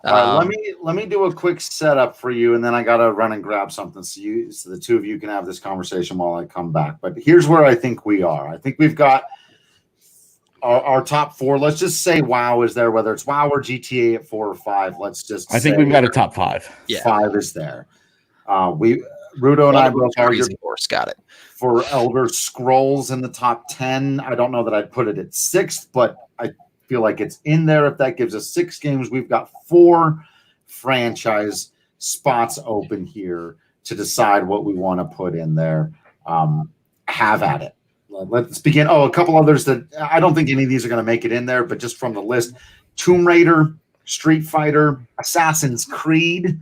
Let me do a quick setup for you, and then I gotta run and grab something so the two of you can have this conversation while I come back. But here's where I think we are. I think we've got our top four. Let's just say WoW is there, whether it's WoW or GTA at 4 or 5. I think we've got a top 5. Yeah, 5 is there. Rudo and I both argued got it for Elder Scrolls in the top 10. I don't know that I'd put it at 6th, but I feel like it's in there. If that gives us 6 games, we've got 4 franchise spots open here to decide what we want to put in there. Have at it. Let's begin. A couple others that I don't think any of these are going to make it in there, but just from the list: Tomb Raider, Street Fighter, Assassin's Creed,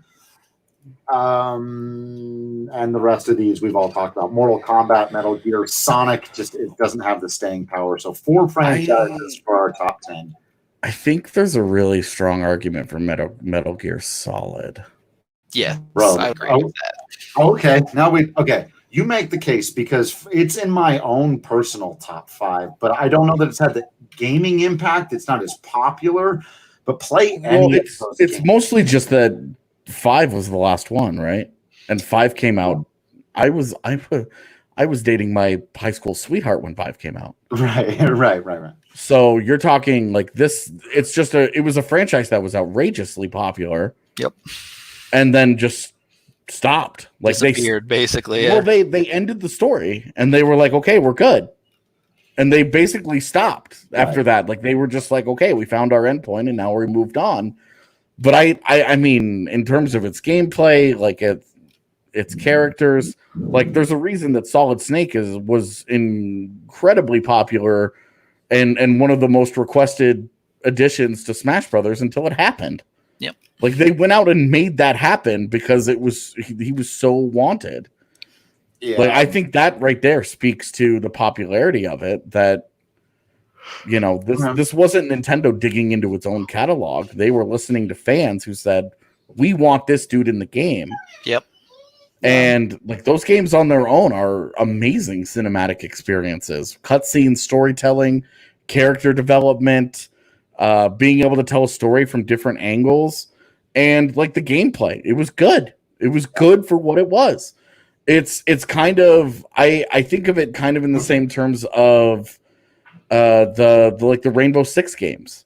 and the rest of these we've all talked about. Mortal Kombat, Metal Gear, Sonic, just it doesn't have the staying power. So 4 franchises for our top 10. I think there's a really strong argument for Metal Gear Solid. Yeah, bro. I agree with that. Okay. You make the case because it's in my own personal top 5, but I don't know that it's had the gaming impact. It's not as popular, but it's mostly just that 5 was the last one, right? And 5 came out. I was dating my high school sweetheart when 5 came out. Right. So you're talking like this. It was a franchise that was outrageously popular. Yep. And then just stopped. Like disappeared, basically. Yeah. Well, they ended the story and they were like, okay, we're good. And they basically stopped after that. Like they were just like, okay, we found our endpoint and now we moved on. But I mean, in terms of its gameplay, like its characters, like there's a reason that Solid Snake was incredibly popular and one of the most requested additions to Smash Brothers until it happened. Yep. Like they went out and made that happen because he was so wanted. Yeah. Like I think that right there speaks to the popularity of it. That this wasn't Nintendo digging into its own catalog. They were listening to fans who said, "We want this dude in the game." Yep. And like those games on their own are amazing cinematic experiences, cutscenes, storytelling, character development. Being able to tell a story from different angles and like the gameplay, it was good. It was good for what it was. It's kind of I think of it kind of in the same terms of the Rainbow Six games.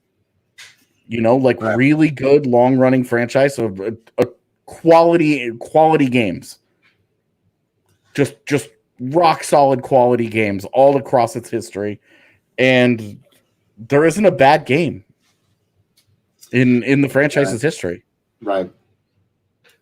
Really good long running franchise of a quality games. Just rock solid quality games all across its history, and there isn't a bad game. in the franchise's history. Right.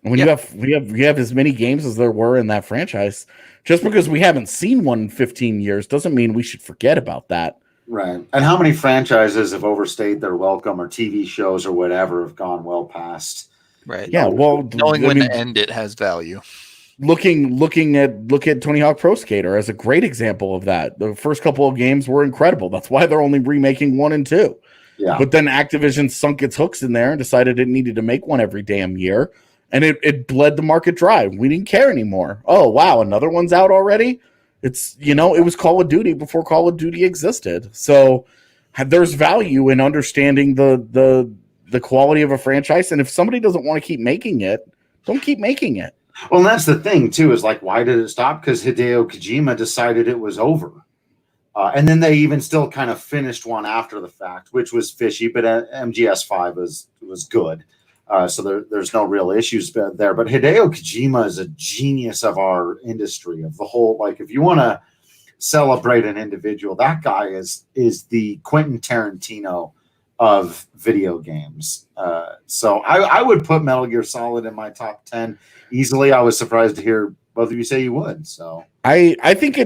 When you have as many games as there were in that franchise, just because we haven't seen one in 15 years doesn't mean we should forget about that. Right. And how many franchises have overstayed their welcome, or TV shows or whatever have ggone well past? Right. Yeah. Well, knowing when to end it has value. Look at Tony Hawk Pro Skater as a great example of that. The first couple of games were incredible. That's why they're only remaking 1 and 2. Yeah. But then Activision sunk its hooks in there and decided it needed to make one every damn year. And it bled the market dry. We didn't care anymore. Oh, wow, another one's out already? It's, it was Call of Duty before Call of Duty existed. So there's value in understanding the quality of a franchise. And if somebody doesn't want to keep making it, don't keep making it. Well, and that's the thing, too, is like, why did it stop? Because Hideo Kojima decided it was over. And then they even still kind of finished one after the fact, which was fishy, but MGS5 was good. So there's no real issues there. But Hideo Kojima is a genius of our industry, of the whole. Like, if you want to celebrate an individual, that guy is the Quentin Tarantino of video games. So I would put Metal Gear Solid in my top 10 easily. I was surprised to hear both of you say you would. So I think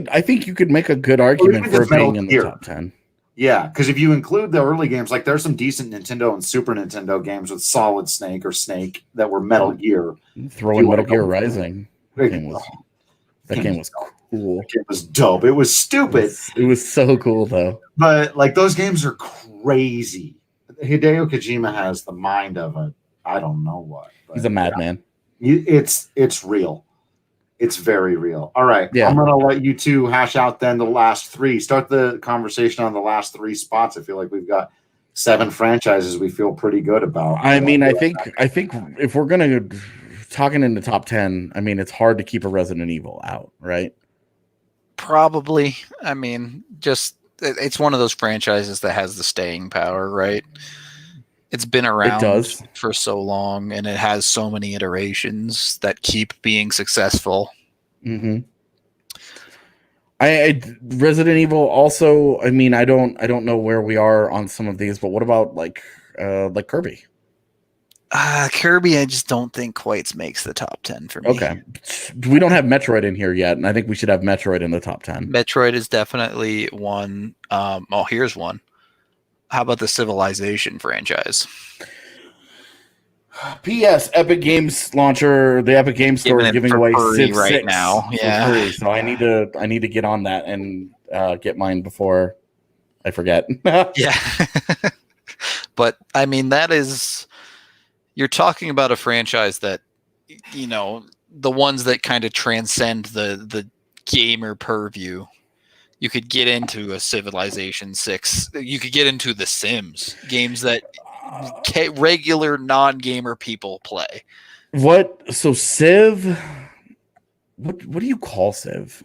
you could make a good argument for it being in the top 10. Yeah, because if you include the early games, like there's some decent Nintendo and Super Nintendo games with Solid Snake or Snake that were Metal Gear. Throw in Metal Gear Rising. That game was cool. It was dope. It was stupid. It was so cool though. But like those games are crazy. Hideo Kojima has the mind of I don't know what. He's a madman. It's real. It's very real. All right. Yeah. I'm going to let you two hash out then the last 3. Start the conversation on the last 3 spots. I feel like we've got 7 franchises we feel pretty good about. I mean, I think if we're going to talking in the top 10, I mean, it's hard to keep a Resident Evil out, right? Probably. I mean, just it's one of those franchises that has the staying power, right? It's been around for so long, and it has so many iterations that keep being successful. Mm-hmm. Resident Evil also. I mean, I don't know where we are on some of these, but what about like Kirby? Kirby, I just don't think quite makes the top 10 for me. Okay, we don't have Metroid in here yet, and I think we should have Metroid in the top 10. Metroid is definitely one. Here's one. How about the Civilization franchise? P.S. Epic Games Launcher, the Epic Games Store is giving away Civ right 6 now. Yeah, so I need to get on that and get mine before I forget. Yeah, but I mean you're talking about a franchise that the ones that kind of transcend the gamer purview. You could get into a Civilization 6. You could get into The Sims, games that regular non-gamer people play. What? So Civ? What do you call Civ?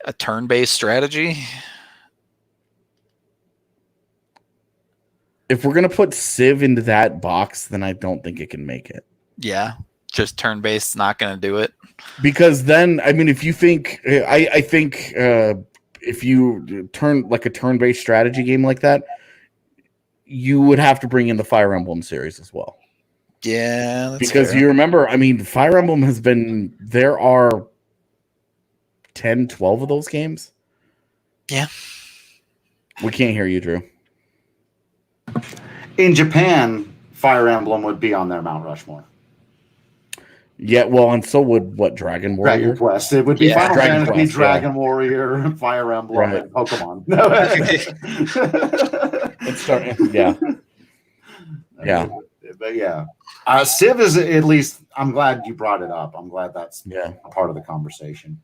A turn-based strategy? If we're going to put Civ into that box, then I don't think it can make it. Yeah. Just turn-based, not going to do it. Because then, I mean, if you think, I think if you turn like a turn-based strategy game like that, you would have to bring in the Fire Emblem series as well. Yeah, that's because fair. You remember, I mean, Fire Emblem there are 10, 12 of those games. Yeah. We can't hear you, Drew. In Japan, Fire Emblem would be on their Mount Rushmore. Yeah, well, and so would Dragon Warrior? Dragon Quest. It would be Final Dragon Fantasy, Quest, Dragon Warrior, Fire Emblem, and Pokemon. Let's start. Yeah. Yeah. But yeah. Civ is at least, I'm glad you brought it up. I'm glad that's a part of the conversation.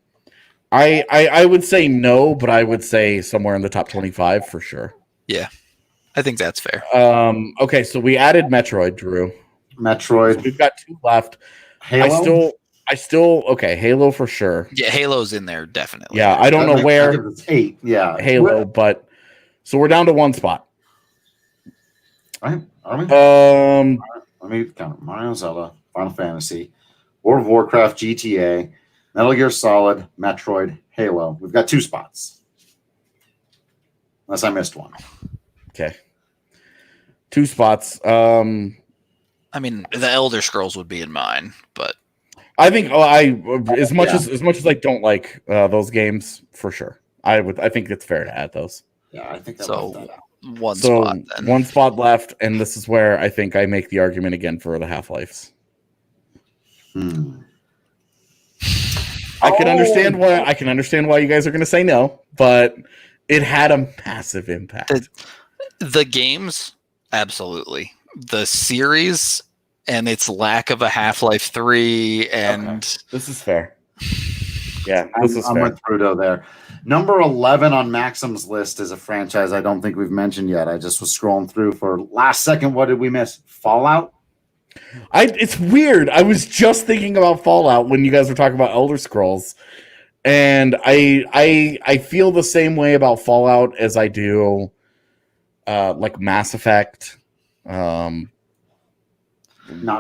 I would say no, but I would say somewhere in the top 25 for sure. Yeah. I think that's fair. Okay, so we added Metroid, Drew. Metroid. So we've got 2 left. Halo? I still okay, Halo for sure. Yeah, Halo's in there, definitely. Yeah, I don't know where. It's 8, yeah. Halo, but so we're down to 1 spot. All right. Are we? Let me count. Mario, Zelda, Final Fantasy, World of Warcraft, GTA, Metal Gear Solid, Metroid, Halo. We've got 2 spots. Unless I missed one. Okay. 2 spots. I mean, the Elder Scrolls would be in mine, but I think as much as I don't like those games, for sure. I think it's fair to add those. Yeah, I think so that. one spot. Then. 1 spot left, and this is where I think I make the argument again for the Half-Lives. I can understand why you guys are going to say no, but it had a massive impact. The games, absolutely. The series and its lack of a Half-Life 3 and this is fair. Yeah, I'm with Trudeau there. Number 11 on Maxim's list is a franchise I don't think we've mentioned yet. I just was scrolling through for last second. What did we miss? Fallout? It's weird. I was just thinking about Fallout when you guys were talking about Elder Scrolls, and I feel the same way about Fallout as I do like Mass Effect. Not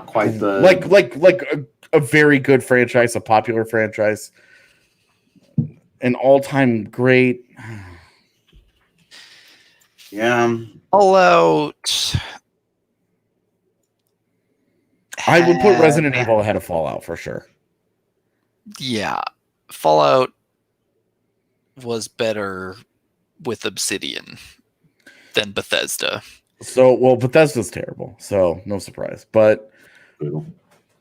quite the like a very good franchise, a popular franchise, an all-time great. Yeah. Fallout. I would put Resident Evil ahead of Fallout for sure. Yeah. Fallout was better with Obsidian than Bethesda. So, Bethesda's terrible, so no surprise. But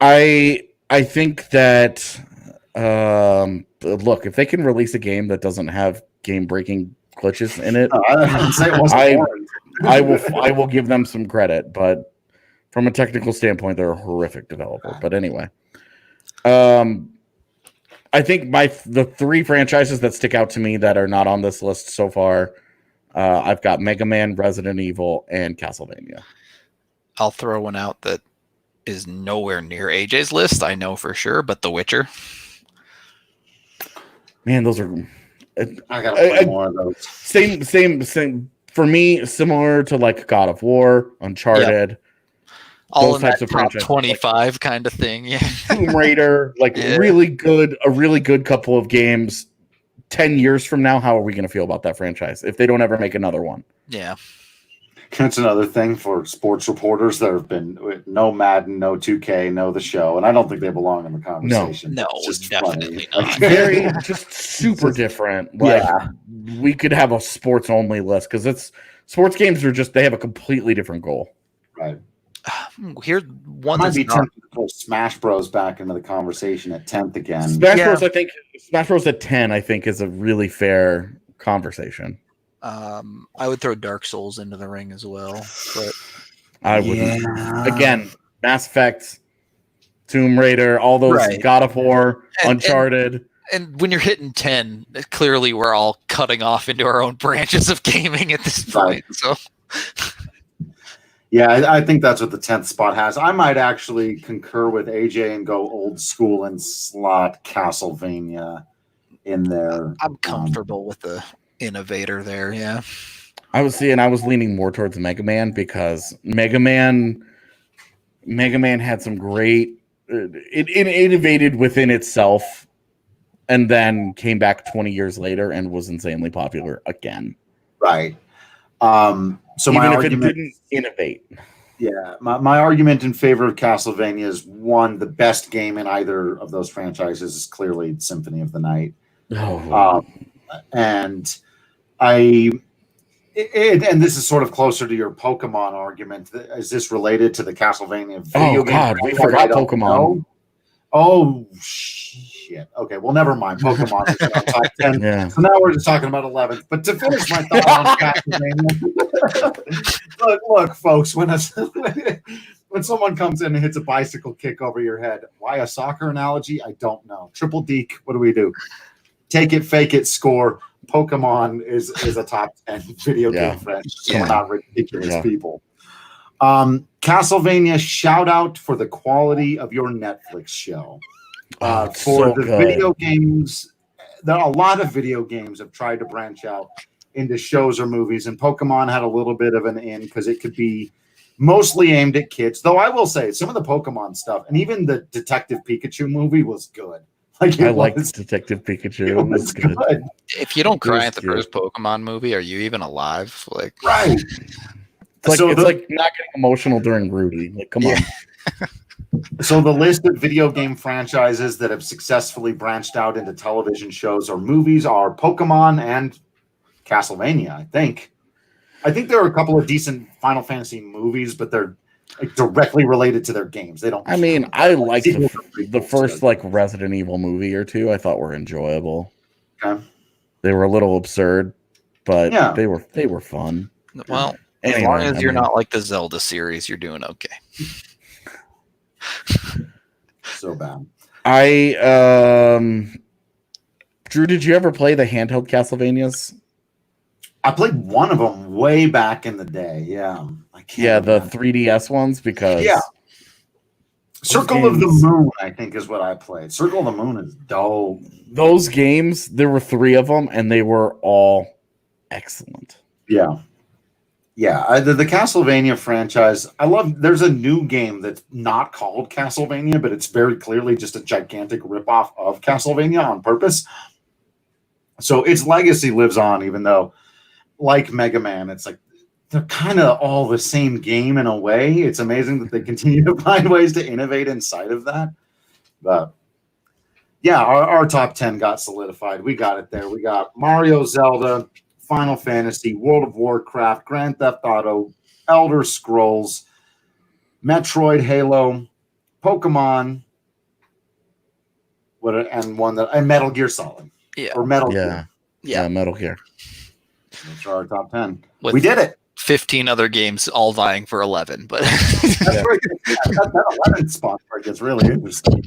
I think that look, if they can release a game that doesn't have game-breaking glitches in it, I will give them some credit, but from a technical standpoint, they're a horrific developer. But anyway, I think the 3 franchises that stick out to me that are not on this list so far, I've got Mega Man, Resident Evil, and Castlevania. I'll throw one out that is nowhere near AJ's list, I know for sure, but The Witcher. Man, those are... I gotta play more of those. Same. For me, similar to like God of War, Uncharted... Yep. All those types of franchises, 25 like, kind of thing, yeah. Tomb Raider, a really good couple of games. 10 years from now, how are we going to feel about that franchise if they don't ever make another one? Yeah, that's another thing for sports reporters. There have been no Madden, no 2K, no the show, and I don't think they belong in the conversation. No, just definitely funny. not. Very, just super different. We could have a sports only list because sports games are they have a completely different goal. Right. Here, one might be tempted to pull Smash Bros back into the conversation at 10th again. Smash Bros at 10, I think, is a really fair conversation. I would throw Dark Souls into the ring as well, but I wouldn't. Again, Mass Effect, Tomb Raider, all those God of War, Uncharted. And when you're hitting 10, clearly we're all cutting off into our own branches of gaming at this point. So. Yeah, I think that's what the 10th spot has. I might actually concur with AJ and go old school and slot Castlevania in there. I'm comfortable with the innovator there, yeah. I was leaning more towards Mega Man because Mega Man had some great it innovated within itself and then came back 20 years later and was insanely popular again. Right. So even my if argument, it didn't innovate. Yeah, my argument in favor of Castlevania is one, the best game in either of those franchises is clearly Symphony of the Night. And this is sort of closer to your Pokemon argument. Is this related to the Castlevania video game? God, we forgot Pokemon. Oh, shit. Okay, well, never mind. Pokemon is in our top 10. Yeah. So now we're just talking about 11th. But to finish my thought on Castlevania, look, folks, when someone comes in and hits a bicycle kick over your head, why a soccer analogy? I don't know. Triple Deke, what do we do? Take it, fake it, score. Pokemon is a top 10 video game franchise. So we're not ridiculous people. Castlevania, shout out for the quality of your Netflix show. Video games, there are a lot of video games have tried to branch out into shows or movies, and Pokemon had a little bit of an in because it could be mostly aimed at kids. Though I will say some of the Pokemon stuff, and even the Detective Pikachu movie was good. I liked Detective Pikachu. It was good. If you don't cry at the first Pokemon movie, are you even alive? Right. It's like not getting emotional during Rudy. Like, come on. So the list of video game franchises that have successfully branched out into television shows or movies are Pokemon and Castlevania, I think. I think there are a couple of decent Final Fantasy movies, but they're like directly related to their games. They don't. I mean, I liked the first like Resident Evil movie or two. I thought were enjoyable. Okay. They were a little absurd, but Yeah. they were fun. Well, Anyway, as long as you're not like the Zelda series, you're doing okay. So bad. Drew, did you ever play the handheld Castlevanias? I played one of them way back in the day. Yeah, I can't. Yeah, the 3DS ones because Circle of the Moon, I think, is what I played. Circle of the Moon is dope. Those games, there were 3 of them, and they were all excellent. Yeah. Yeah, the Castlevania franchise, I love. There's a new game that's not called Castlevania, but it's very clearly just a gigantic ripoff of Castlevania on purpose. So its legacy lives on, even though, like Mega Man, it's like they're kind of all the same game in a way. It's amazing that they continue to find ways to innovate inside of that. But yeah, our top 10 got solidified. We got it there. We got Mario, Zelda, Final Fantasy, World of Warcraft, Grand Theft Auto, Elder Scrolls, Metroid, Halo, Pokemon, and Metal Gear Solid. Yeah. Or Metal Gear. Yeah, Metal Gear. Those are our top 10. With we did it. 15 other games all vying for 11, but That's where that 11 spot where it gets really interesting.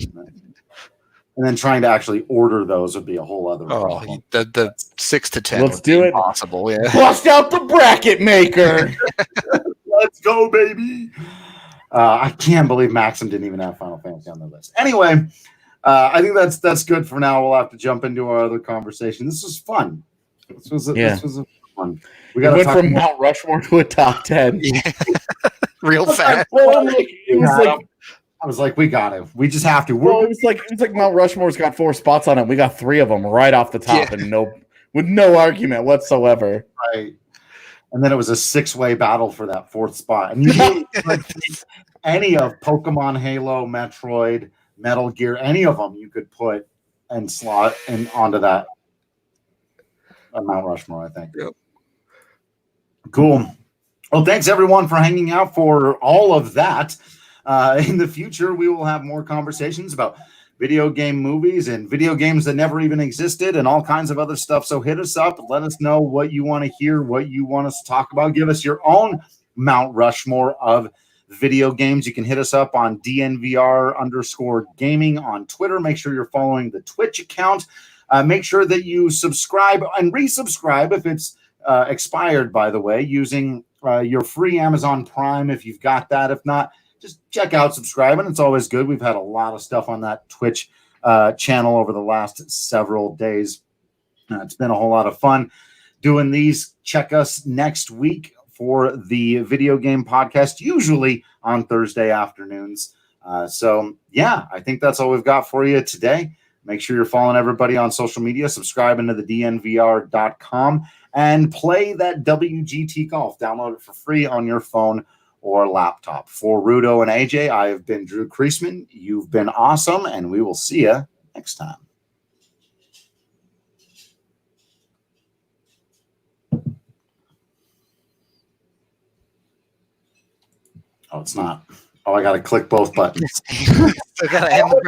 And then trying to actually order those would be a whole other problem. The 6 to 10. Let's do it. Possible, yeah. Bust out the bracket maker. Let's go, baby. I can't believe Maxim didn't even have Final Fantasy on the list. Anyway, I think that's good for now. We'll have to jump into our other conversation. This was fun. This was a fun. We went from Mount Rushmore to a top 10. Yeah. Real fast. I was like, we got to. We just have to. Well, it was like Mount Rushmore's got 4 spots on it. We got 3 of them right off the top, and with no argument whatsoever. Right. And then it was a 6-way battle for that 4th spot. And you any of Pokemon, Halo, Metroid, Metal Gear, any of them you could put and slot in onto that Mount Rushmore, I think. Yep. Cool. Well, thanks everyone for hanging out for all of that. In the future, we will have more conversations about video game movies and video games that never even existed and all kinds of other stuff. So hit us up and let us know what you want to hear, what you want us to talk about. Give us your own Mount Rushmore of video games. You can hit us up on DNVR_gaming on Twitter. Make sure you're following the Twitch account. Make sure that you subscribe and resubscribe if it's expired, by the way, using your free Amazon Prime if you've got that. If not, just check out subscribing. It's always good. We've had a lot of stuff on that Twitch channel over the last several days. It's been a whole lot of fun doing these. Check us next week for the video game podcast, usually on Thursday afternoons. So, yeah, I think that's all we've got for you today. Make sure you're following everybody on social media, subscribing to the DNVR.com, and play that WGT Golf. Download it for free on your phone or laptop. For Rudo and AJ, I have been Drew Kreisman. You've been awesome, and we will see you next time. Oh, it's not. Oh, I got to click both buttons. So gotta end the